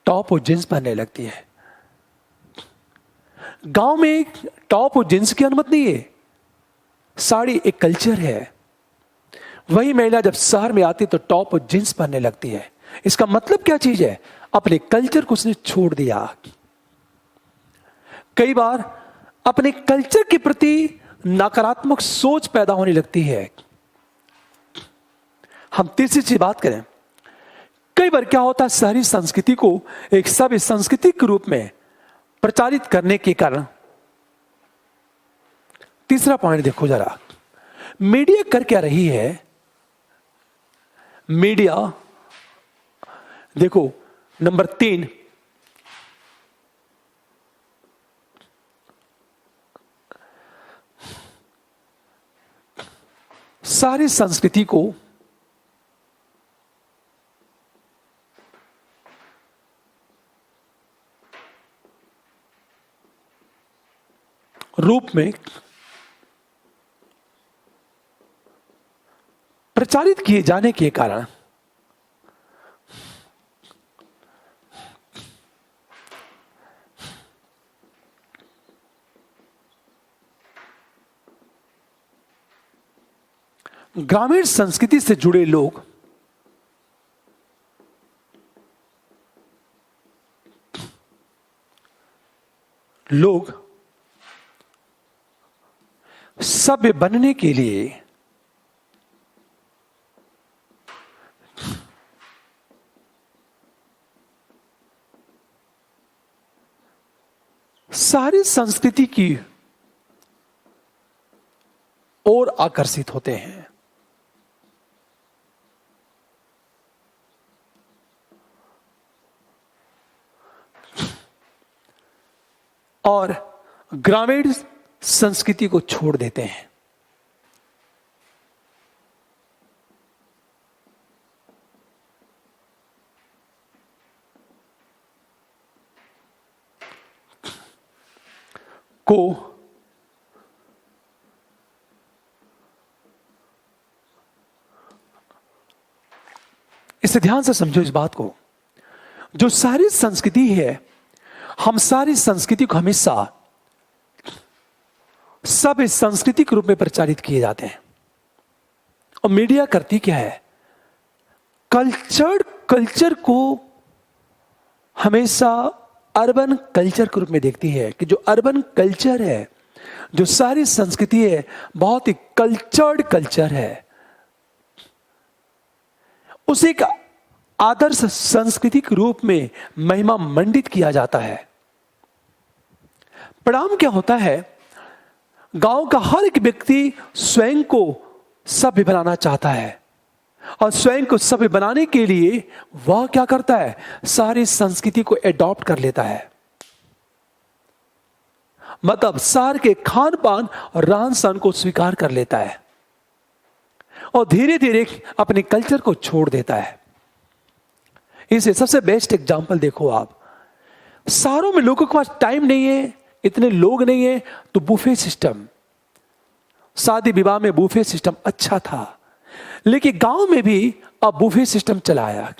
टॉप और जींस पहनने लगती है। गांव में टॉप और जींस की अनुमति नहीं है, साड़ी एक कल्चर है। वही महिला जब शहर में आती तो टॉप और जींस पहनने लगती है। इसका मतलब क्या चीज है? अपने कल्चर को उसने छोड़ दिया। कई बार अपने कल्चर के प्रति नकारात्मक सोच पैदा होने लगती है। हम तीसरी चीज बात करें, कई बार क्या होता है, शहरी संस्कृति को एक सभ्य संस्कृति के रूप में प्रचारित करने के कारण, तीसरा पॉइंट देखो जरा, मीडिया कर क्या रही है। मीडिया देखो, नंबर 3, सारी संस्कृति को रूप में प्रचारित किए जाने के कारण ग्रामीण संस्कृति से जुड़े लोग सभ्य बनने के लिए सारी संस्कृति की ओर आकर्षित होते हैं। और ग्रामीण संस्कृति को छोड़ देते हैं। को इसे ध्यान से समझो इस बात को। जो सारी संस्कृति है, हम सारी संस्कृति को हमेशा सब इस संस्कृति के रूप में प्रचारित किए जाते हैं। और मीडिया करती क्या है? कल्चर को हमेशा अर्बन कल्चर के रूप में देखती है कि जो अर्बन कल्चर है, जो सारी संस्कृति है, बहुत ही कल्चर्ड कल्चर है। उसे एक आदर्श संस्कृति के रूप में महिमा मंडित किया जाता है। परिणाम क्या होता है? गांव का हर एक व्यक्ति स्वयं को सभ्य बनाना चाहता है, और स्वयं को सभ्य बनाने के लिए वह क्या करता है? सारी संस्कृति को एडॉप्ट कर लेता है। मतलब शहर के खान पान और रहन सहन को स्वीकार कर लेता है और धीरे धीरे अपने कल्चर को छोड़ देता है। इसे सबसे बेस्ट एग्जांपल देखो आप। शहरों में लोगों के पास टाइम नहीं है, इतने लोग नहीं है, तो बुफे सिस्टम, शादी विवाह में बुफे सिस्टम अच्छा था। लेकिन गांव में भी अब बुफे सिस्टम चलाया,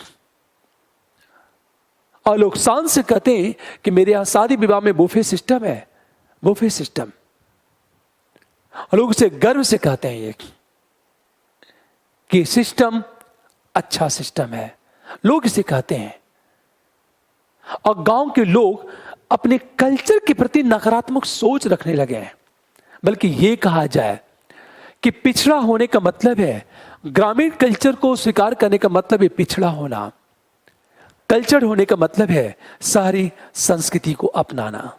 और लोग शान से कहते हैं कि मेरे यहां शादी विवाह में बुफे सिस्टम है, बुफे सिस्टम। और लोग उसे गर्व से कहते हैं ये कि सिस्टम अच्छा सिस्टम है, लोग इसे कहते हैं। और गांव के लोग अपने कल्चर के प्रति नकारात्मक सोच रखने लगे हैं। बल्कि यह कहा जाए कि पिछड़ा होने का मतलब है, ग्रामीण कल्चर को स्वीकार करने का मतलब है पिछड़ा होना। कल्चर होने का मतलब है सारी संस्कृति को अपनाना।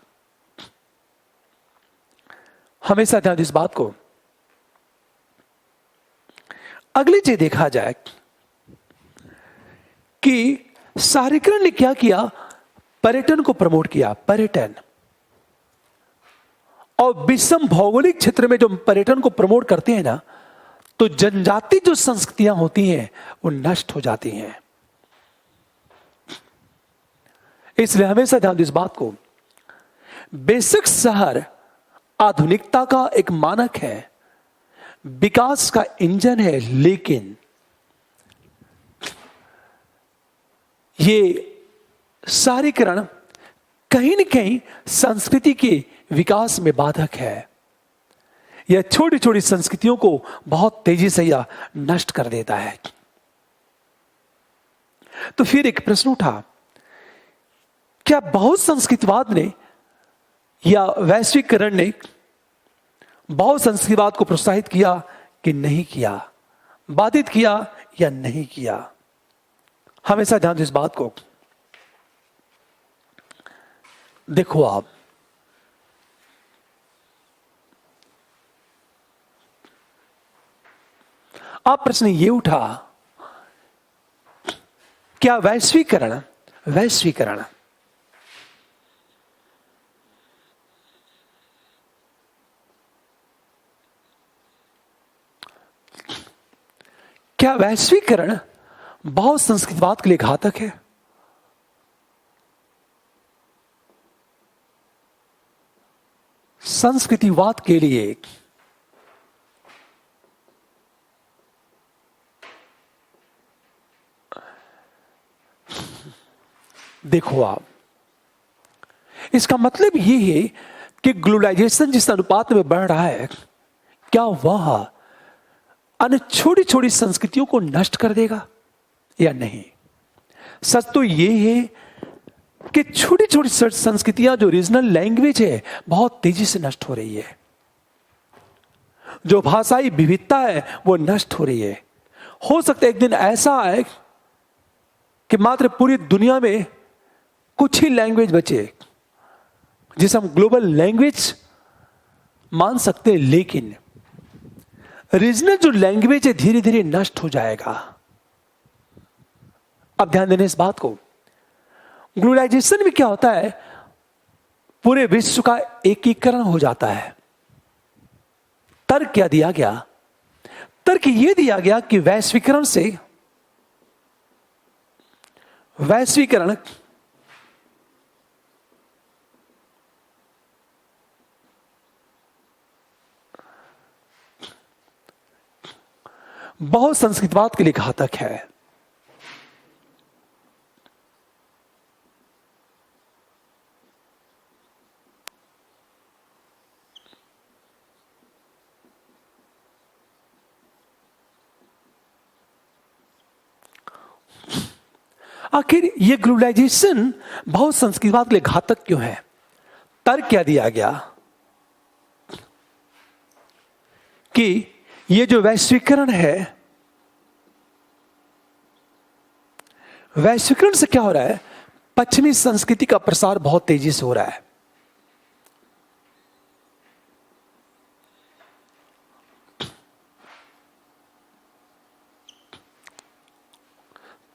हमेशा ध्यान इस बात को। अगली चीज देखा जाए कि शहरीकरण ने क्या किया? पर्यटन को प्रमोट किया। पर्यटन और विषम भौगोलिक क्षेत्र में जो पर्यटन को प्रमोट करते हैं ना, तो जनजाति जो संस्कृतियां होती हैं वो नष्ट हो जाती हैं। इसलिए हमेशा ध्यान दो इस बात को। बेशक शहर आधुनिकता का एक मानक है, विकास का इंजन है, लेकिन ये शहरीकरण कहीं न कहीं संस्कृति के विकास में बाधक है। यह छोटी छोटी संस्कृतियों को बहुत तेजी से यह नष्ट कर देता है। तो फिर एक प्रश्न उठा, क्या बहुत संस्कृतिवाद ने या वैश्वीकरण ने बहुत संस्कृतिवाद को प्रोत्साहित किया कि नहीं किया? बाधित किया या नहीं किया? हमेशा ध्यान दो इस बात को। देखो आप, प्रश्न ये उठा, क्या वैश्वीकरण क्या वैश्वीकरण बहुत संस्कृतिवाद के लिए घातक है? संस्कृतिवाद के लिए देखो आप, इसका मतलब यह है कि ग्लोबलाइजेशन जिस अनुपात में बढ़ रहा है, क्या वह अन्य छोटी छोटी संस्कृतियों को नष्ट कर देगा या नहीं? सच तो यह है कि छोटी छोटी संस्कृतियां, जो रीजनल लैंग्वेज है, बहुत तेजी से नष्ट हो रही है। जो भाषाई विविधता है वो नष्ट हो रही है। हो सकता है एक दिन ऐसा आए कि मात्र पूरी दुनिया में कुछ ही लैंग्वेज बचे जिसे हम ग्लोबल लैंग्वेज मान सकते हैं, लेकिन रीजनल जो लैंग्वेज है धीरे धीरे नष्ट हो जाएगा। अब ध्यान देने इस बात को। ग्लोबलाइजेशन में क्या होता है? पूरे विश्व का एकीकरण हो जाता है। तर्क क्या दिया गया? तर्क यह दिया गया कि वैश्वीकरण बहुत संस्कृतवाद के लिए घातक है। आखिर ये ग्लोबलाइजेशन बहुत संस्कृतवाद के लिए घातक क्यों है? तर्क क्या दिया गया कि ये जो वैश्वीकरण है, वैश्वीकरण से क्या हो रहा है? पश्चिमी संस्कृति का प्रसार बहुत तेजी से हो रहा है।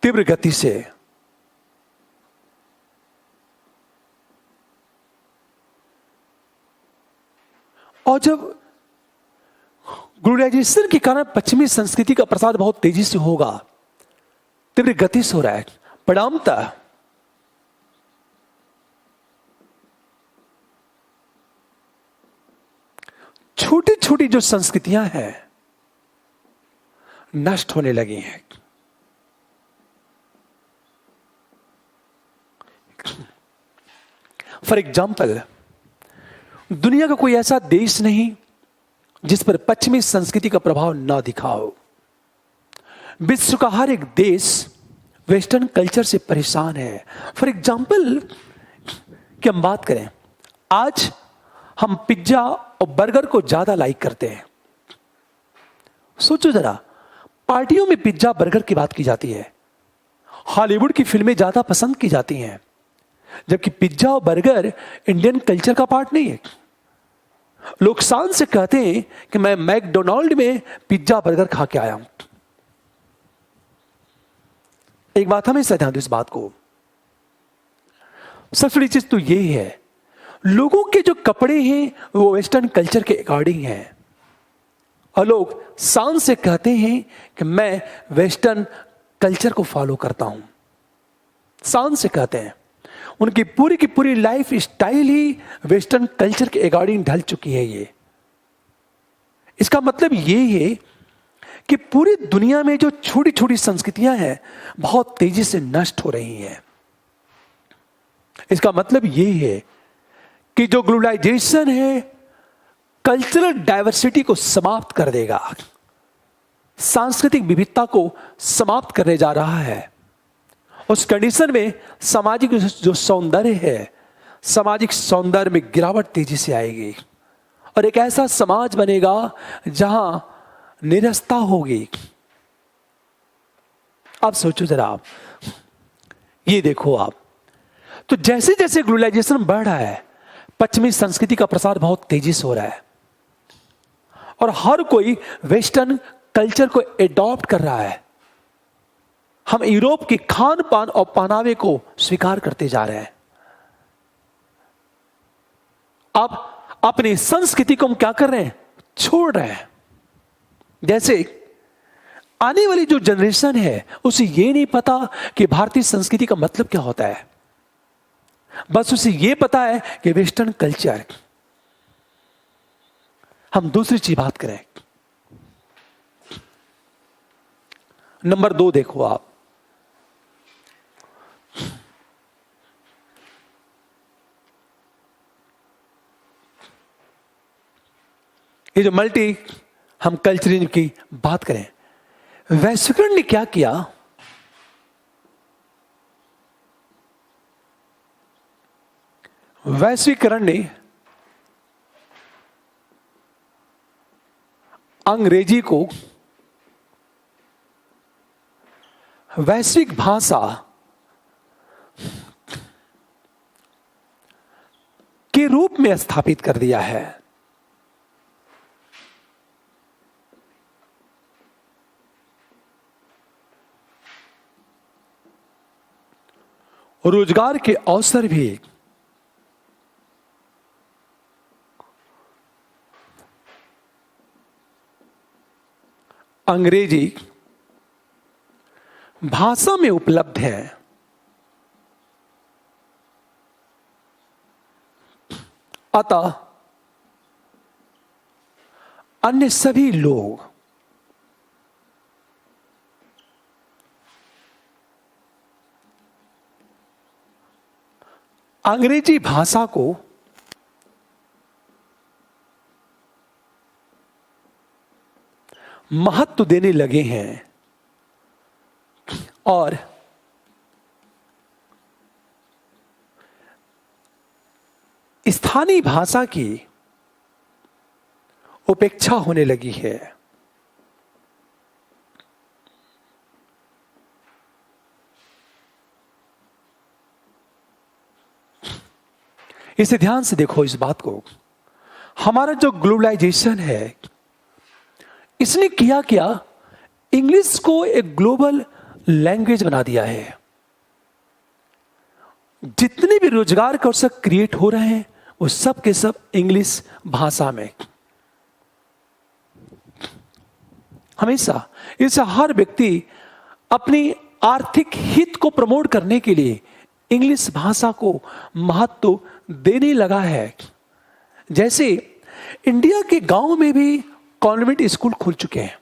तीव्र गति से। और जब ग्लोबलाइजेशन के कारण पश्चिमी संस्कृति का प्रसार बहुत तेजी से होगा, तीव्र गति से हो रहा है, परिणामतः छोटी छोटी जो संस्कृतियां हैं नष्ट होने लगी हैं। फॉर एग्जाम्पल, दुनिया का कोई ऐसा देश नहीं जिस पर पश्चिमी संस्कृति का प्रभाव ना दिखा हो। विश्व का हर एक देश वेस्टर्न कल्चर से परेशान है। फॉर एग्जाम्पल की हम बात करें, आज हम पिज्जा और बर्गर को ज्यादा लाइक करते हैं। सोचो जरा, पार्टियों में पिज्जा बर्गर की बात की जाती है, हॉलीवुड की फिल्में ज्यादा पसंद की जाती हैं, जबकि पिज्जा और बर्गर इंडियन कल्चर का पार्ट नहीं है। लोग शान से कहते हैं कि मैं मैकडोनाल्ड में पिज्जा बर्गर खा के आया हूं। एक बात हमेशा ध्यान दो इस बात को, सबसे बड़ी चीज तो यही है, लोगों के जो कपड़े हैं वो वेस्टर्न कल्चर के अकॉर्डिंग हैं, और लोग शान से कहते हैं कि मैं वेस्टर्न कल्चर को फॉलो करता हूं। शान से कहते हैं, उनकी पूरी की पूरी लाइफ स्टाइल ही वेस्टर्न कल्चर के अकॉर्डिंग ढल चुकी है। ये इसका मतलब ये है कि पूरी दुनिया में जो छोटी छोटी संस्कृतियां हैं बहुत तेजी से नष्ट हो रही हैं। इसका मतलब ये है कि जो ग्लोबलाइजेशन है कल्चरल डाइवर्सिटी को समाप्त कर देगा, सांस्कृतिक विविधता को समाप्त करने जा रहा है। उस कंडीशन में सामाजिक जो सौंदर्य है, सामाजिक सौंदर्य में गिरावट तेजी से आएगी और एक ऐसा समाज बनेगा जहां निरस्ता होगी। आप सोचो जरा, आप ये देखो आप, तो जैसे जैसे ग्लोबलाइजेशन बढ़ रहा है पश्चिमी संस्कृति का प्रसार बहुत तेजी से हो रहा है और हर कोई वेस्टर्न कल्चर को एडॉप्ट कर रहा है। हम यूरोप के खान पान और पहनावे को स्वीकार करते जा रहे हैं। आप अपनी संस्कृति को हम क्या कर रहे हैं? छोड़ रहे हैं। जैसे आने वाली जो जनरेशन है उसे ये नहीं पता कि भारतीय संस्कृति का मतलब क्या होता है, बस उसे ये पता है कि वेस्टर्न कल्चर। हम दूसरी चीज बात करें, नंबर 2 देखो आप, ये जो मल्टी हम कल्चरिज्म की बात करें, वैश्वीकरण ने क्या किया? वैश्वीकरण ने अंग्रेजी को वैश्विक भाषा के रूप में स्थापित कर दिया है। रोजगार के अवसर भी अंग्रेजी भाषा में उपलब्ध है। अतः अन्य सभी लोग अंग्रेजी भाषा को महत्व देने लगे हैं और स्थानीय भाषा की उपेक्षा होने लगी है। इसे ध्यान से देखो इस बात को। हमारा जो ग्लोबलाइजेशन है, इसने किया क्या, इंग्लिश को एक ग्लोबल लैंग्वेज बना दिया है। जितने भी रोजगार के अवसर क्रिएट हो रहे हैं वो सब के सब इंग्लिश भाषा में। हमेशा इसे हर व्यक्ति अपनी आर्थिक हित को प्रमोट करने के लिए इंग्लिश भाषा को महत्व देने लगा है। जैसे इंडिया के गांव में भी कॉन्वेंट स्कूल खुल चुके हैं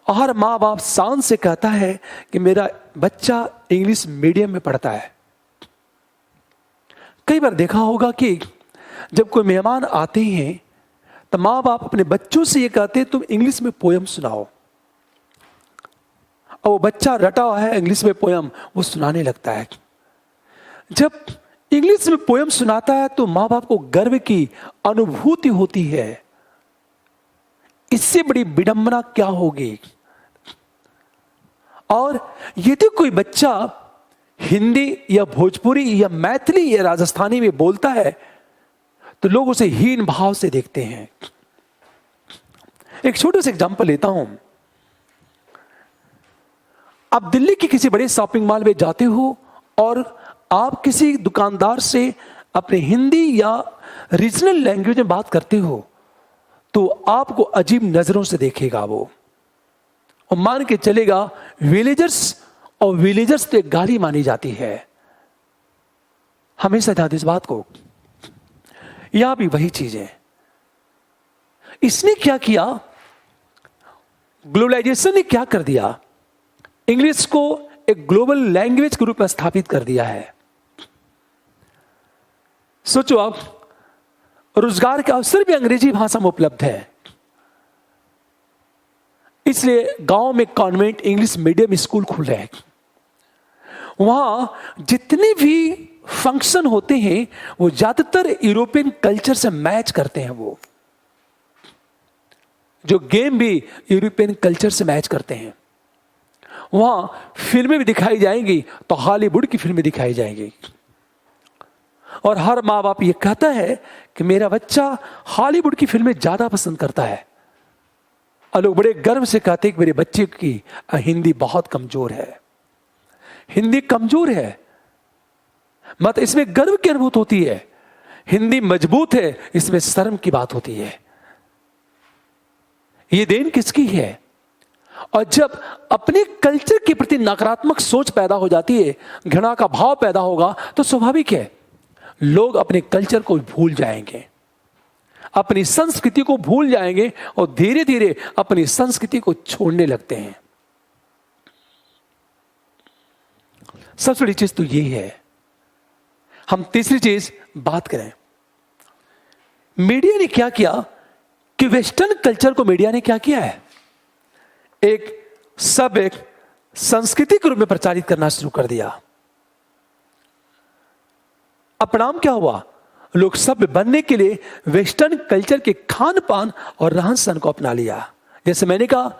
और हर माँ बाप शान से कहता है कि मेरा बच्चा इंग्लिश मीडियम में पढ़ता है। कई बार देखा होगा कि जब कोई मेहमान आते हैं तो माँ बाप अपने बच्चों से ये कहते हैं तुम इंग्लिश में पोयम सुनाओ, और वो बच्चा रटा हुआ है इंग्लिश में पोयम, वो सुनाने लगता है। जब इंग्लिश में पोयम सुनाता है तो माँ बाप को गर्व की अनुभूति होती है। इससे बड़ी विडंबना क्या होगी। और यदि कोई बच्चा हिंदी या भोजपुरी या मैथिली या राजस्थानी में बोलता है तो लोग उसे हीन भाव से देखते हैं। एक छोटे से एग्जांपल लेता हूं। आप दिल्ली के किसी बड़े शॉपिंग मॉल में जाते हो और आप किसी दुकानदार से अपने हिंदी या रीजनल लैंग्वेज में बात करते हो तो आपको अजीब नजरों से देखेगा वो, और मान के चलेगा विलेजर्स, और विलेजर्स तो एक गाली मानी जाती है। हमेशा ध्यान इस बात को। यहां भी वही चीज है। इसने क्या किया, ग्लोबलाइजेशन ने क्या कर दिया, इंग्लिश को एक ग्लोबल लैंग्वेज के रूप में स्थापित कर दिया है। सोचो आप, रोजगार के अवसर भी अंग्रेजी भाषा में उपलब्ध है। इसलिए गांव में कॉन्वेंट इंग्लिश मीडियम स्कूल खुल रहे हैं। वहां जितने भी फंक्शन होते हैं वो ज्यादातर यूरोपियन कल्चर से मैच करते हैं। वो जो गेम भी यूरोपियन कल्चर से मैच करते हैं। वहां फिल्में भी दिखाई जाएंगी तो हॉलीवुड की फिल्में दिखाई जाएंगी, और हर माँ बाप ये कहता है कि मेरा बच्चा हॉलीवुड की फिल्में ज्यादा पसंद करता है, और लोग बड़े गर्व से कहते हैं कि मेरे बच्चे की हिंदी बहुत कमजोर है। हिंदी कमजोर है मत इसमें गर्व की अनुभूति होती है, हिंदी मजबूत है इसमें शर्म की बात होती है। ये देन किसकी है? और जब अपने कल्चर के प्रति नकारात्मक सोच पैदा हो जाती है, घृणा का भाव पैदा होगा, तो स्वाभाविक है लोग अपने कल्चर को भूल जाएंगे, अपनी संस्कृति को भूल जाएंगे और धीरे धीरे अपनी संस्कृति को छोड़ने लगते हैं। सबसे बड़ी चीज तो यही है। हम तीसरी चीज बात करें, मीडिया ने क्या किया कि वेस्टर्न कल्चर को मीडिया ने क्या किया है, एक संस्कृति के रूप में प्रचारित करना शुरू कर दिया। अब परिणाम क्या हुआ, लोग सभ्य बनने के लिए वेस्टर्न कल्चर के खान पान और रहन सहन को अपना लिया। जैसे मैंने कहा,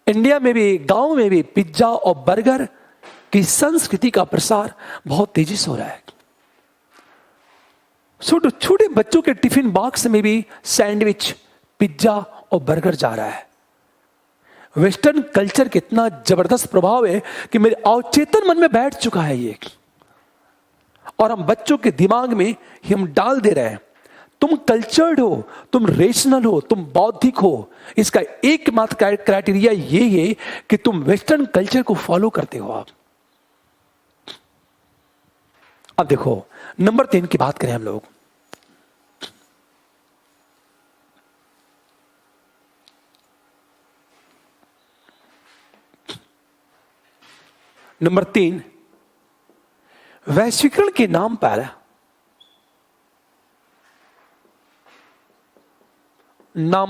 इंडिया में भी गांव में भी पिज्जा और बर्गर की संस्कृति का प्रसार बहुत तेजी से हो रहा है। छोटे छोटे बच्चों के टिफिन बॉक्स में भी सैंडविच, पिज्जा और बर्गर जा रहा है। वेस्टर्न कल्चर का इतना जबरदस्त प्रभाव है कि मेरे अवचेतन मन में बैठ चुका है ये, और हम बच्चों के दिमाग में ही हम डाल दे रहे हैं। तुम कल्चर्ड हो, तुम रेशनल हो, तुम बौद्धिक हो। इसका एकमात्र क्राइटेरिया ये है कि तुम वेस्टर्न कल्चर को फॉलो करते हो। आप अब देखो, नंबर 3 की बात करें हम लोग। नंबर 3, वैश्वीकरण के नाम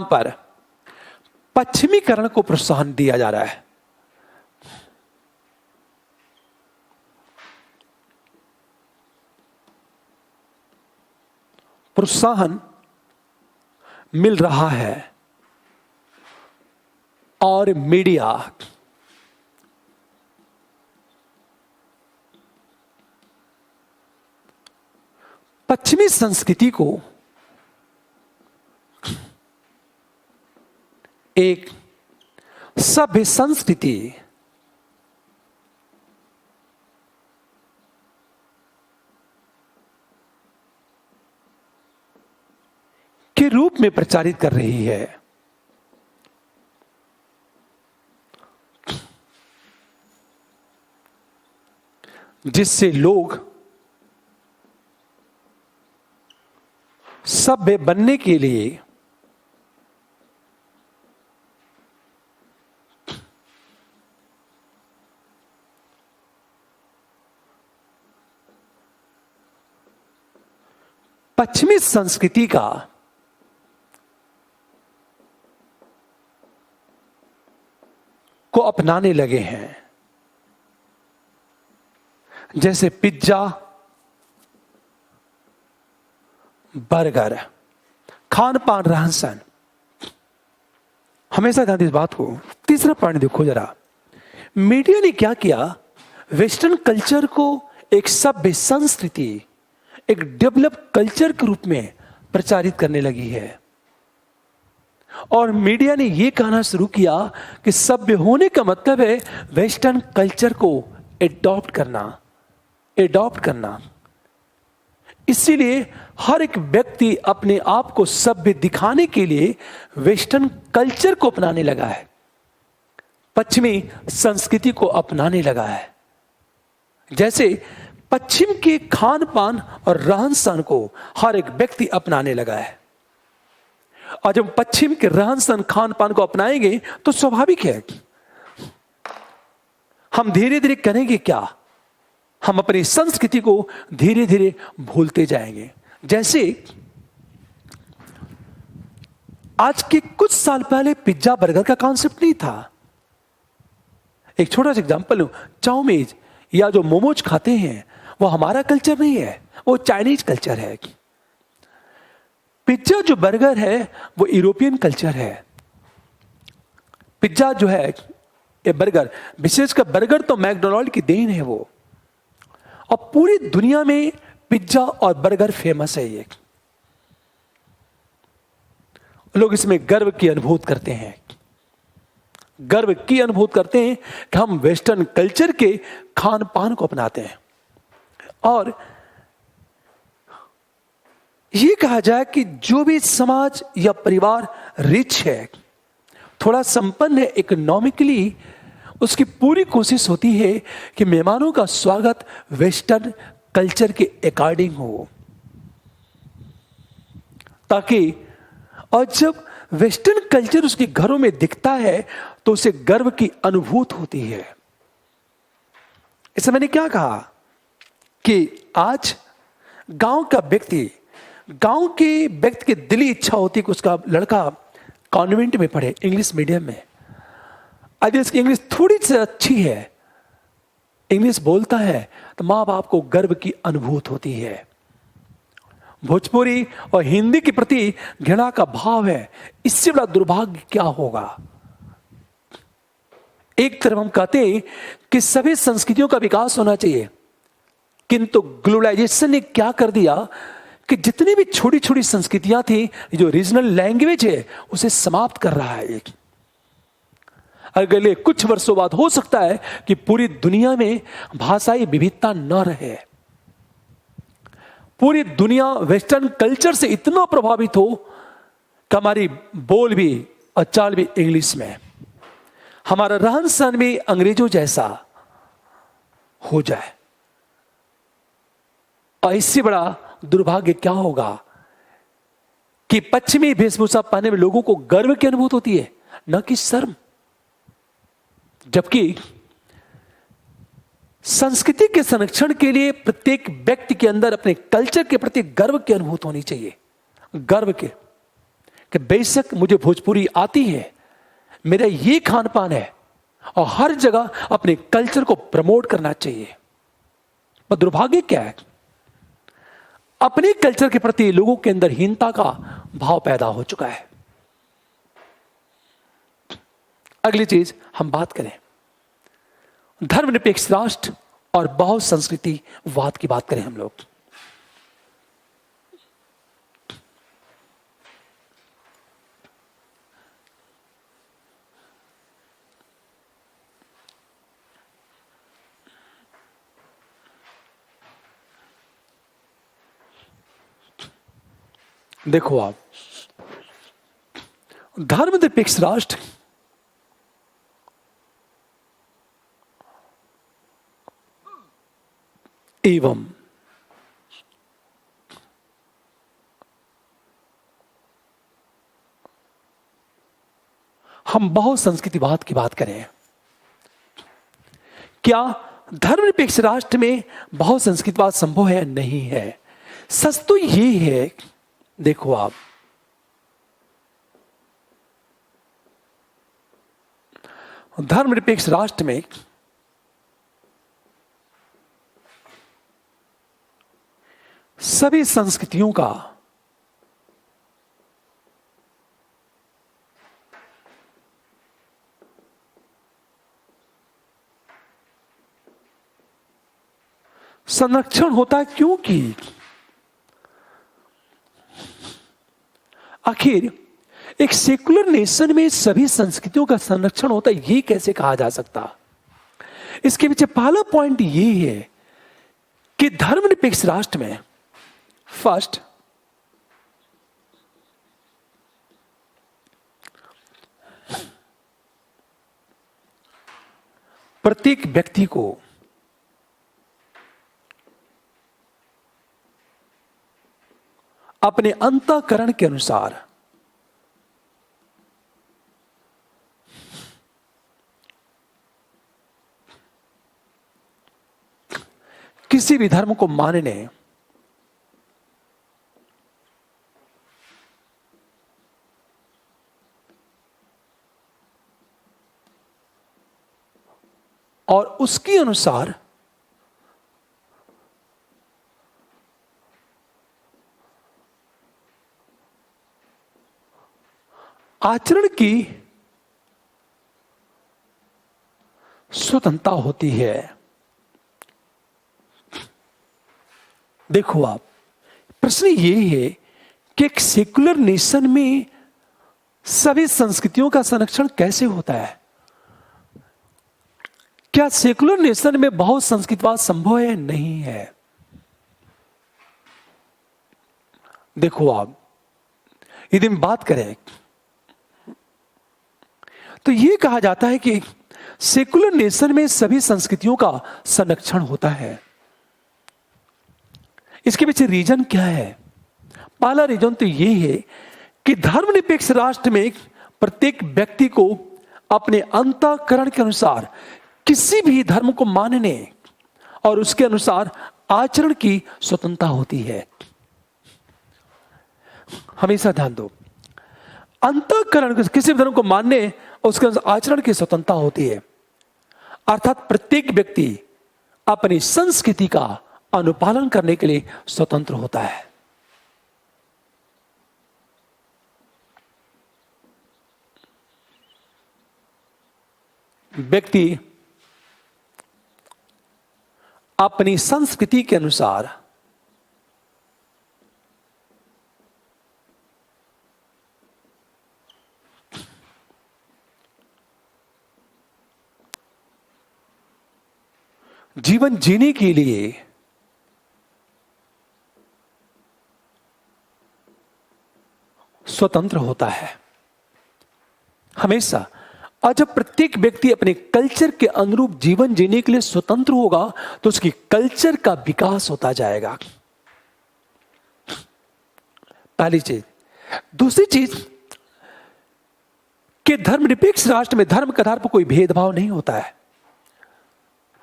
पर पश्चिमीकरण को प्रोत्साहन दिया जा रहा है। प्रोत्साहन मिल रहा है और मीडिया पश्चिमी संस्कृति को एक सभ्य संस्कृति के रूप में प्रचारित कर रही है, जिससे लोग सभ्य बनने के लिए पश्चिमी संस्कृति को अपनाने लगे हैं। जैसे पिज्जा, बर्गर, खान पान, रहन सहन। हमेशा ध्यान इस बात को। तीसरा पॉइंट देखो जरा, मीडिया ने क्या किया, वेस्टर्न कल्चर को एक सभ्य संस्कृति, एक डेवलप कल्चर के रूप में प्रचारित करने लगी है। और मीडिया ने यह कहना शुरू किया कि सभ्य होने का मतलब है वेस्टर्न कल्चर को एडॉप्ट करना। इसीलिए हर एक व्यक्ति अपने आप को सभ्य दिखाने के लिए वेस्टर्न कल्चर को अपनाने लगा है, पश्चिमी संस्कृति को अपनाने लगा है। जैसे पश्चिम के खान पान और रहन सहन को हर एक व्यक्ति अपनाने लगा है। और जब पश्चिम के रहन सहन खान पान को अपनाएंगे तो स्वाभाविक है हम धीरे धीरे करेंगे क्या, हम अपनी संस्कृति को धीरे धीरे भूलते जाएंगे। जैसे आज के कुछ साल पहले पिज्जा बर्गर का कॉन्सेप्ट नहीं था। एक छोटा सा एग्जांपल लूं, चाउमीन या जो मोमोज खाते हैं वो हमारा कल्चर नहीं है, वो चाइनीज कल्चर है। पिज्जा जो बर्गर है वो यूरोपियन कल्चर है। पिज्जा जो है ये बर्गर, विशेषकर बर्गर तो मैकडोनाल्ड की देन है वो, और पूरी दुनिया में पिज्जा और बर्गर फेमस है। ये लोग इसमें गर्व की अनुभूति करते हैं, गर्व की अनुभूति करते हैं कि हम वेस्टर्न कल्चर के खान पान को अपनाते हैं। और यह कहा जाए कि जो भी समाज या परिवार रिच है, थोड़ा संपन्न है इकोनॉमिकली, उसकी पूरी कोशिश होती है कि मेहमानों का स्वागत वेस्टर्न कल्चर के अकॉर्डिंग हो, ताकि और जब वेस्टर्न कल्चर उसके घरों में दिखता है तो उसे गर्व की अनुभूति होती है। इससे मैंने क्या कहा कि आज गांव के व्यक्ति की दिली इच्छा होती है कि उसका लड़का कॉन्वेंट में पढ़े, इंग्लिश मीडियम में। यदि उसकी इंग्लिश थोड़ी सी अच्छी है, इंग्लिश बोलता है, तो मां बाप को गर्व की अनुभूति होती है। भोजपुरी और हिंदी के प्रति घृणा का भाव है, इससे बड़ा दुर्भाग्य क्या होगा। एक तरफ हम कहते हैं कि सभी संस्कृतियों का विकास होना चाहिए, किंतु ग्लोबलाइजेशन ने क्या कर दिया कि जितनी भी छोटी छोटी संस्कृतियां थी, जो रीजनल लैंग्वेज है उसे समाप्त कर रहा है। अगले कुछ वर्षों बाद हो सकता है कि पूरी दुनिया में भाषाई विविधता न रहे, पूरी दुनिया वेस्टर्न कल्चर से इतना प्रभावित हो कि हमारी बोल भी और चाल भी इंग्लिश में, हमारा रहन सहन भी अंग्रेजों जैसा हो जाए। और इससे बड़ा दुर्भाग्य क्या होगा कि पश्चिमी वेशभूषा पहनने में लोगों को गर्व की अनुभूति होती है, न कि शर्म। जबकि संस्कृति के संरक्षण के लिए प्रत्येक व्यक्ति के अंदर अपने कल्चर के प्रति गर्व की अनुभूति होनी चाहिए। गर्व के कि बेशक मुझे भोजपुरी आती है, मेरा ये खान पान है, और हर जगह अपने कल्चर को प्रमोट करना चाहिए। पर दुर्भाग्य क्या है, अपने कल्चर के प्रति लोगों के अंदर हीनता का भाव पैदा हो चुका है। अगली चीज हम बात करें धर्मनिरपेक्ष राष्ट्र और बहु संस्कृति वाद की बात करें हम लोग। देखो आप, धर्मनिरपेक्ष राष्ट्र एवं हम बहु संस्कृतिवाद की बात करें, क्या धर्मनिरपेक्ष राष्ट्र में बहु संस्कृतिवाद संभव है? नहीं है। सच तो ये है, देखो आप, धर्मनिरपेक्ष राष्ट्र में सभी संस्कृतियों का संरक्षण होता है, क्योंकि आखिर एक सेकुलर नेशन में सभी संस्कृतियों का संरक्षण होता है, ये कैसे कहा जा सकता? इसके पीछे पहला पॉइंट ये है कि धर्मनिरपेक्ष राष्ट्र में फर्स्ट प्रत्येक व्यक्ति को अपने अंतःकरण के अनुसार किसी भी धर्म को मानने और उसके अनुसार आचरण की स्वतंत्रता होती है। देखो आप, प्रश्न ये है कि एक सेकुलर नेशन में सभी संस्कृतियों का संरक्षण कैसे होता है? क्या सेकुलर नेशन में बहुत संस्कृतिवाद संभव है? नहीं है। देखो आप, यदि हम बात करें तो यह कहा जाता है कि सेकुलर नेशन में सभी संस्कृतियों का संरक्षण होता है। इसके पीछे रीजन क्या है? पहला रीजन तो यह है कि धर्मनिरपेक्ष राष्ट्र में प्रत्येक व्यक्ति को अपने अंतःकरण के अनुसार किसी भी धर्म को मानने और उसके अनुसार आचरण की स्वतंत्रता होती है। हमेशा ध्यान दो, अंतःकरण किसी भी धर्म को मानने और उसके अनुसार आचरण की स्वतंत्रता होती है, अर्थात प्रत्येक व्यक्ति अपनी संस्कृति का अनुपालन करने के लिए स्वतंत्र होता है। व्यक्ति अपनी संस्कृति के अनुसार जीवन जीने के लिए स्वतंत्र होता है हमेशा। और जब प्रत्येक व्यक्ति अपने कल्चर के अनुरूप जीवन जीने के लिए स्वतंत्र होगा तो उसकी कल्चर का विकास होता जाएगा। पहली चीज। दूसरी चीज कि धर्मनिरपेक्ष राष्ट्र में धर्म के आधार पर कोई भेदभाव नहीं होता है।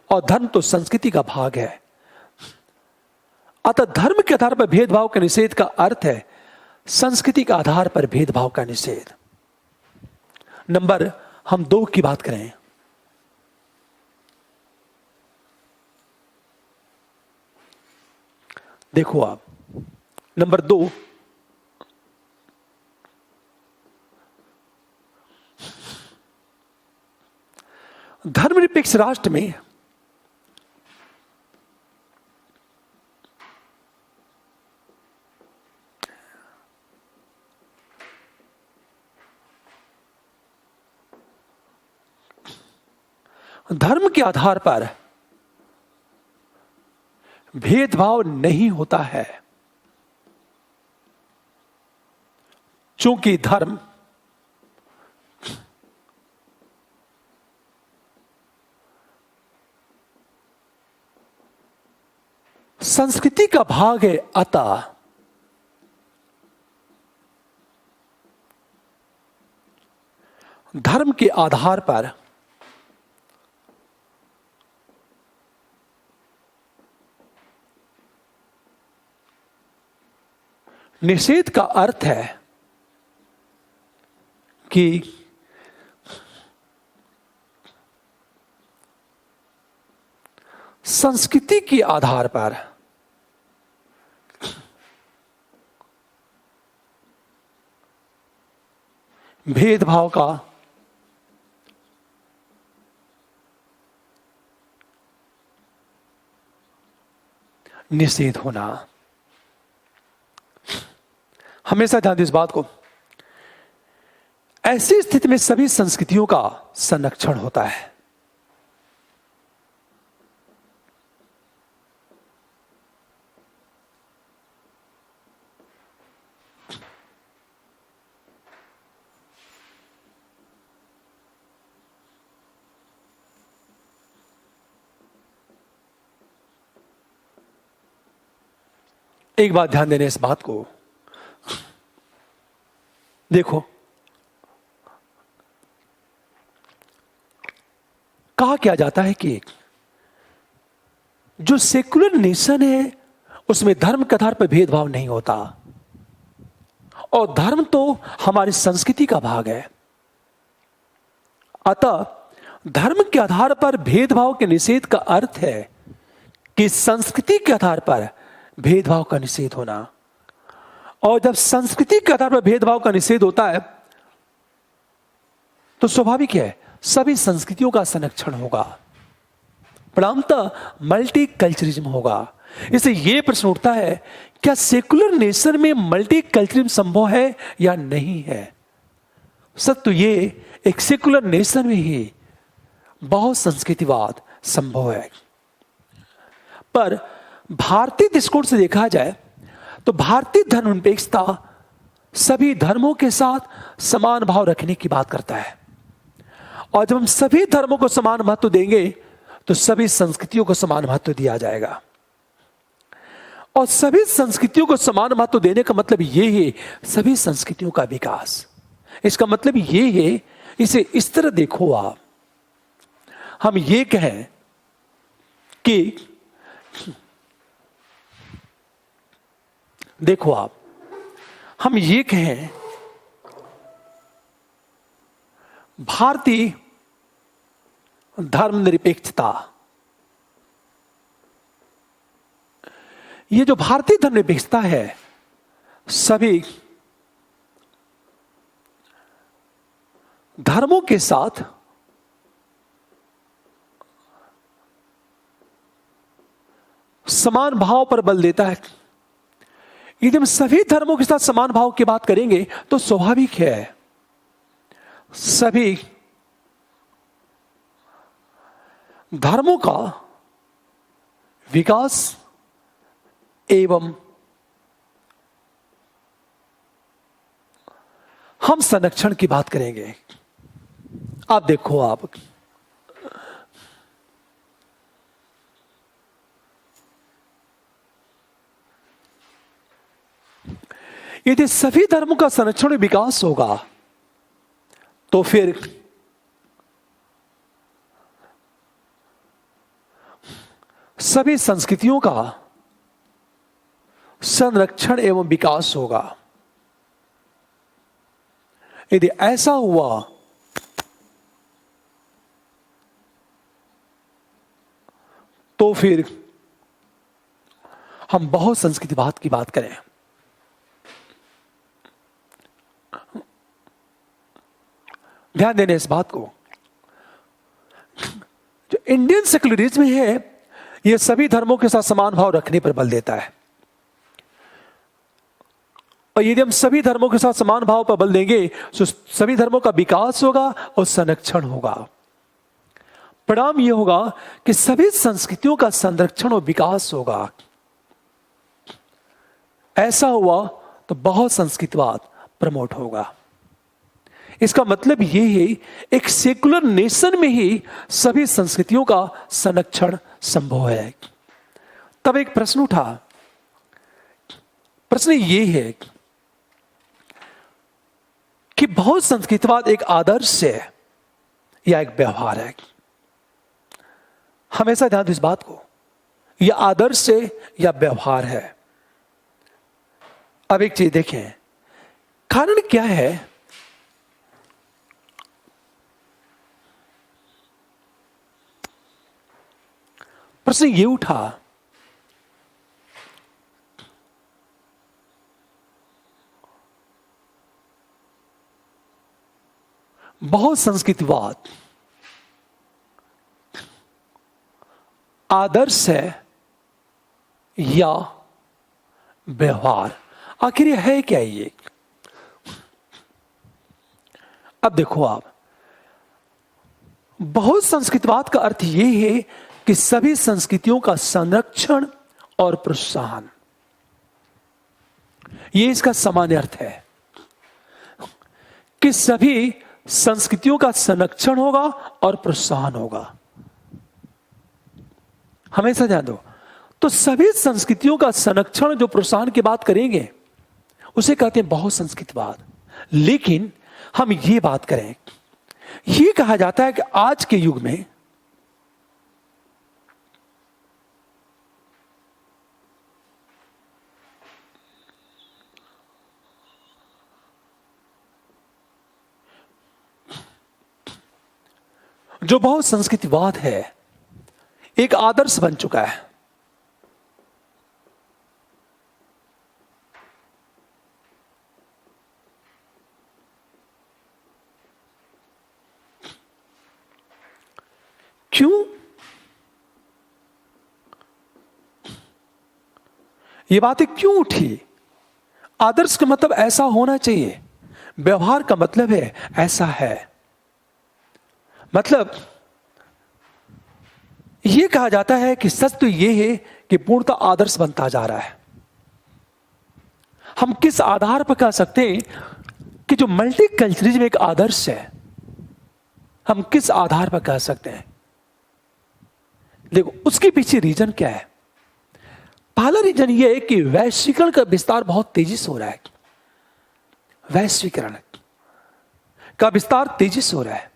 और धर्म तो संस्कृति का भाग है। अतः धर्म के आधार पर भेदभाव का निषेध का अर्थ है संस्कृति के आधार पर भेदभाव का निषेध। नंबर हम 2 की बात करें। देखो आप, नंबर 2, धर्मनिरपेक्ष राष्ट्र में धर्म के आधार पर भेदभाव नहीं होता है, चूंकि धर्म संस्कृति का भाग है। अतः धर्म के आधार पर निषेध का अर्थ है कि संस्कृति के आधार पर भेदभाव का निषेध होना। हमेशा ध्यान दें इस बात को, ऐसी स्थिति में सभी संस्कृतियों का संरक्षण होता है। एक बात ध्यान देने इस बात को, देखो कहा क्या जाता है कि जो सेकुलर नेशन है उसमें धर्म के आधार पर भेदभाव नहीं होता, और धर्म तो हमारी संस्कृति का भाग है। अतः धर्म के आधार पर भेदभाव के निषेध का अर्थ है कि संस्कृति के आधार पर भेदभाव का निषेध होना। और जब संस्कृति के आधार पर भेदभाव का निषेध होता है तो स्वाभाविक है सभी संस्कृतियों का संरक्षण होगा, परिणामतः मल्टीकल्चरिज्म होगा। इससे यह प्रश्न उठता है, क्या सेकुलर नेशन में मल्टीकल्चरिज्म संभव है या नहीं है? सत्य तो ये एक सेकुलर नेशन में ही बहुत संस्कृतिवाद संभव है। पर भारतीय दृष्टिकोण से देखा जाए तो भारतीय धर्मनिरपेक्षता सभी धर्मों के साथ समान भाव रखने की बात करता है, और जब हम सभी धर्मों को समान महत्व देंगे तो सभी संस्कृतियों को समान महत्व दिया जाएगा। और सभी संस्कृतियों को समान महत्व देने का मतलब यह है सभी संस्कृतियों का विकास। इसका मतलब यह है, इसे इस तरह देखो आप, हम ये कहें कि देखो आप, हम ये कहें भारतीय धर्मनिरपेक्षता, ये जो भारतीय धर्मनिरपेक्षता है सभी धर्मों के साथ समान भाव पर बल देता है। यदि हम सभी धर्मों के साथ समान भाव की बात करेंगे तो स्वाभाविक है सभी धर्मों का विकास एवं हम संरक्षण की बात करेंगे। आप देखो आप, यदि सभी धर्मों का संरक्षण और विकास होगा तो फिर सभी संस्कृतियों का संरक्षण एवं विकास होगा। यदि ऐसा हुआ तो फिर हम बहुत संस्कृतिवाद की बात करें। ध्यान देने इस बात को, जो इंडियन सेक्युलरिज्म है यह सभी धर्मों के साथ समान भाव रखने पर बल देता है। और यदि हम सभी धर्मों के साथ समान भाव पर बल देंगे तो सभी धर्मों का विकास होगा और संरक्षण होगा। परिणाम यह होगा कि सभी संस्कृतियों का संरक्षण और विकास होगा। ऐसा हुआ तो बहुत संस्कृतिवाद प्रमोट होगा। इसका मतलब यह है एक सेकुलर नेशन में ही सभी संस्कृतियों का संरक्षण संभव है। तब एक प्रश्न उठा, प्रश्न यह है कि बहुत संस्कृतिवाद एक आदर्श है या एक व्यवहार है। हमेशा ध्यान दो इस बात को, यह आदर्श है या व्यवहार है। अब एक चीज देखें, कारण क्या है? प्रश्न ये उठा, बहुत संस्कृतिवाद आदर्श है या व्यवहार? आखिर ये है क्या ये? अब देखो आप, बहुत संस्कृतिवाद का अर्थ ये है कि सभी संस्कृतियों का संरक्षण और प्रोत्साहन, ये इसका सामान्य अर्थ है कि सभी संस्कृतियों का संरक्षण होगा और प्रोत्साहन होगा। हमेशा ध्यान दो, तो सभी संस्कृतियों का संरक्षण जो प्रोत्साहन की बात करेंगे उसे कहते हैं बहुत संस्कृतिवाद। लेकिन हम ये बात करें, ये कहा जाता है कि आज के युग में जो बहुत संस्कृतिवाद है एक आदर्श बन चुका है। क्यों? ये बातें क्यों उठी? आदर्श का मतलब ऐसा होना चाहिए, व्यवहार का मतलब है ऐसा है। मतलब यह कहा जाता है कि सच तो यह है कि पूर्णतः आदर्श बनता जा रहा है। हम किस आधार पर कह सकते हैं कि जो मल्टीकल्चरलिज्म एक आदर्श है? हम किस आधार पर कह सकते हैं? देखो, उसके पीछे रीजन क्या है? पहला रीजन यह है कि वैश्वीकरण का विस्तार बहुत तेजी से हो रहा है। वैश्वीकरण का विस्तार तेजी से हो रहा है,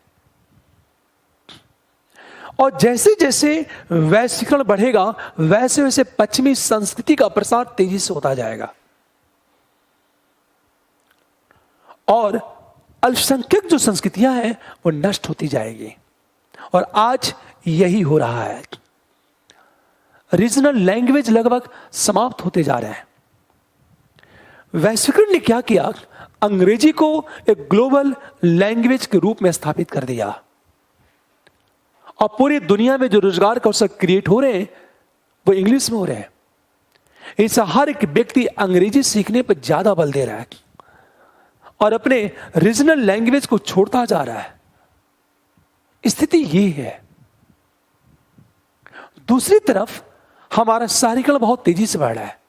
और जैसे जैसे वैश्वीकरण बढ़ेगा वैसे वैसे पश्चिमी संस्कृति का प्रसार तेजी से होता जाएगा, और अल्पसंख्यक जो संस्कृतियां हैं वो नष्ट होती जाएगी। और आज यही हो रहा है। रीजनल लैंग्वेज लगभग समाप्त होते जा रहे हैं। वैश्वीकरण ने क्या किया? अंग्रेजी को एक ग्लोबल लैंग्वेज के रूप में स्थापित कर दिया, और पूरी दुनिया में जो रोजगार का अवसर क्रिएट हो रहे हैं वो इंग्लिश में हो रहे हैं। ऐसा हर एक व्यक्ति अंग्रेजी सीखने पर ज्यादा बल दे रहा है और अपने रीजनल लैंग्वेज को छोड़ता जा रहा है। स्थिति ये है। दूसरी तरफ हमारा शहरीकरण बहुत तेजी से बढ़ रहा है,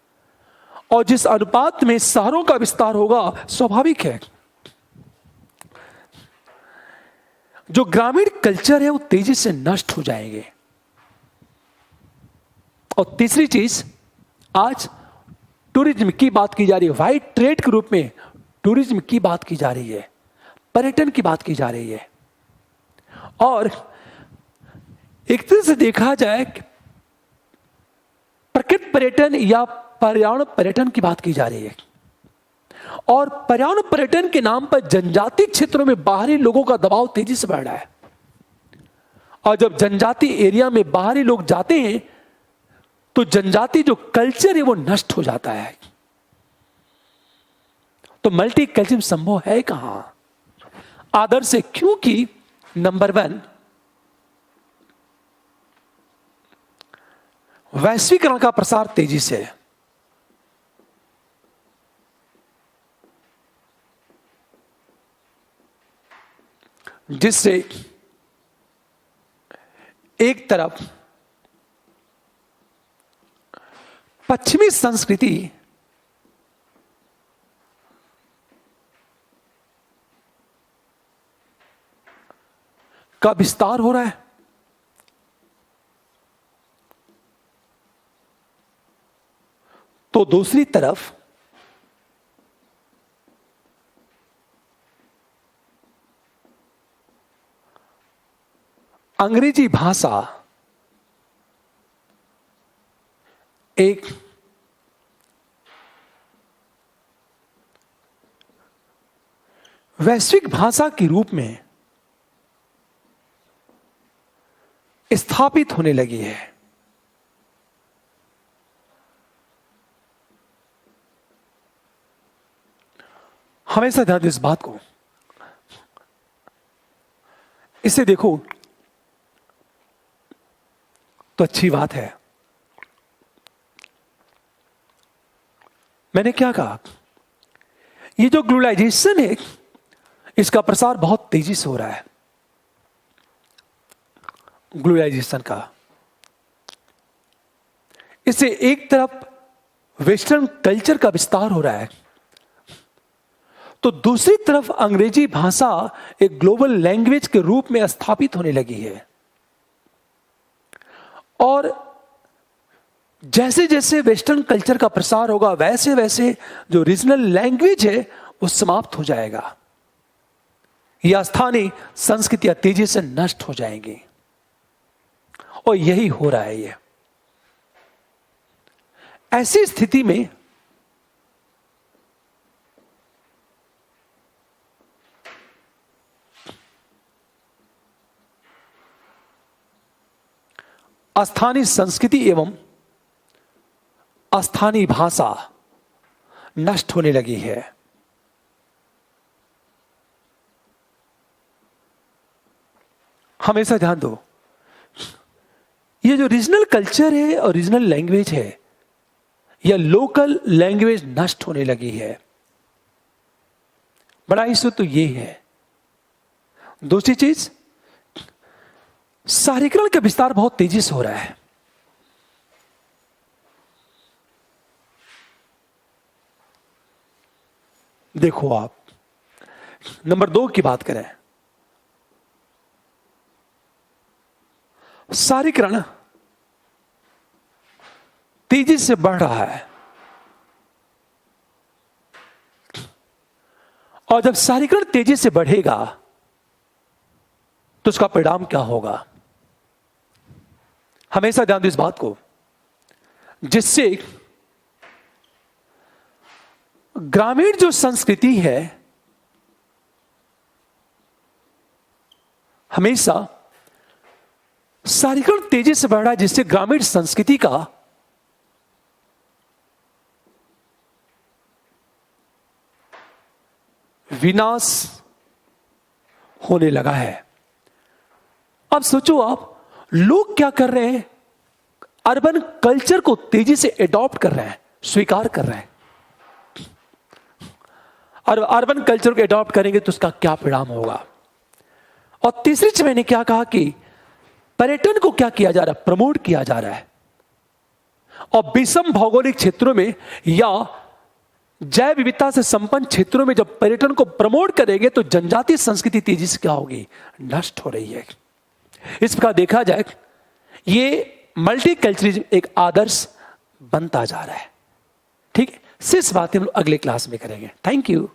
और जिस अनुपात में शहरों का विस्तार होगा स्वाभाविक है जो ग्रामीण कल्चर है वो तेजी से नष्ट हो जाएंगे। और तीसरी चीज, आज टूरिज्म की बात की जा रही है, व्हाइट ट्रेड के रूप में टूरिज्म की बात की जा रही है, पर्यटन की बात की जा रही है। और एक तरह से देखा जाए प्रकृति पर्यटन या पर्यावरण पर्यटन की बात की जा रही है। और पर्यावरण पर्यटन के नाम पर जनजातीय क्षेत्रों में बाहरी लोगों का दबाव तेजी से बढ़ रहा है। और जब जनजातीय एरिया में बाहरी लोग जाते हैं तो जनजातीय जो कल्चर है वो नष्ट हो जाता है। तो मल्टी कल्चर संभव है कहां? आदर्श से, क्योंकि नंबर 1, वैश्वीकरण का प्रसार तेजी से है। जिससे एक तरफ पश्चिमी संस्कृति का विस्तार हो रहा है, तो दूसरी तरफ अंग्रेजी भाषा एक वैश्विक भाषा के रूप में स्थापित होने लगी है। हमेशा ध्यान दो इस बात को। इसे देखो तो अच्छी बात है। मैंने क्या कहा? ये जो ग्लोबलाइजेशन है इसका प्रसार बहुत तेजी से हो रहा है। ग्लोबलाइजेशन का, इससे एक तरफ वेस्टर्न कल्चर का विस्तार हो रहा है, तो दूसरी तरफ अंग्रेजी भाषा एक ग्लोबल लैंग्वेज के रूप में स्थापित होने लगी है। और जैसे जैसे वेस्टर्न कल्चर का प्रसार होगा वैसे वैसे जो रीजनल लैंग्वेज है वो समाप्त हो जाएगा या स्थानीय संस्कृतियां तेजी से नष्ट हो जाएंगी। और यही हो रहा है। ये ऐसी स्थिति में स्थानीय संस्कृति एवं स्थानीय भाषा नष्ट होने लगी है। हमेशा ध्यान दो, ये जो रीजनल कल्चर है और रीजनल लैंग्वेज है या लोकल लैंग्वेज नष्ट होने लगी है। बड़ा इशू तो ये है। दूसरी चीज, शहरीकरण का विस्तार बहुत तेजी से हो रहा है। देखो आप नंबर 2 की बात करें, शहरीकरण तेजी से बढ़ रहा है। और जब शहरीकरण तेजी से बढ़ेगा तो उसका परिणाम क्या होगा? हमेशा ध्यान दो इस बात को, जिससे ग्रामीण जो संस्कृति है हमेशा शहरीकरण तेजी से बढ़ रहा है, जिससे ग्रामीण संस्कृति का विनाश होने लगा है। अब सोचो आप, लोग क्या कर रहे हैं? अर्बन कल्चर को तेजी से एडॉप्ट कर रहे हैं, स्वीकार कर रहे हैं। और अर्बन कल्चर को एडॉप्ट करेंगे तो उसका क्या परिणाम होगा? और तीसरी चीज मैंने क्या कहा कि पर्यटन को क्या किया जा रहा है? प्रमोट किया जा रहा है। और विषम भौगोलिक क्षेत्रों में या जैव विविधता से संपन्न क्षेत्रों में जब पर्यटन को प्रमोट करेंगे तो जनजातीय संस्कृति तेजी से क्या होगी? नष्ट हो रही है। इस प्रकार देखा जाए ये मल्टीकल्चरलिज्म एक आदर्श बनता जा रहा है। ठीक है, शेष बातें हम लोग अगले क्लास में करेंगे। Thank you.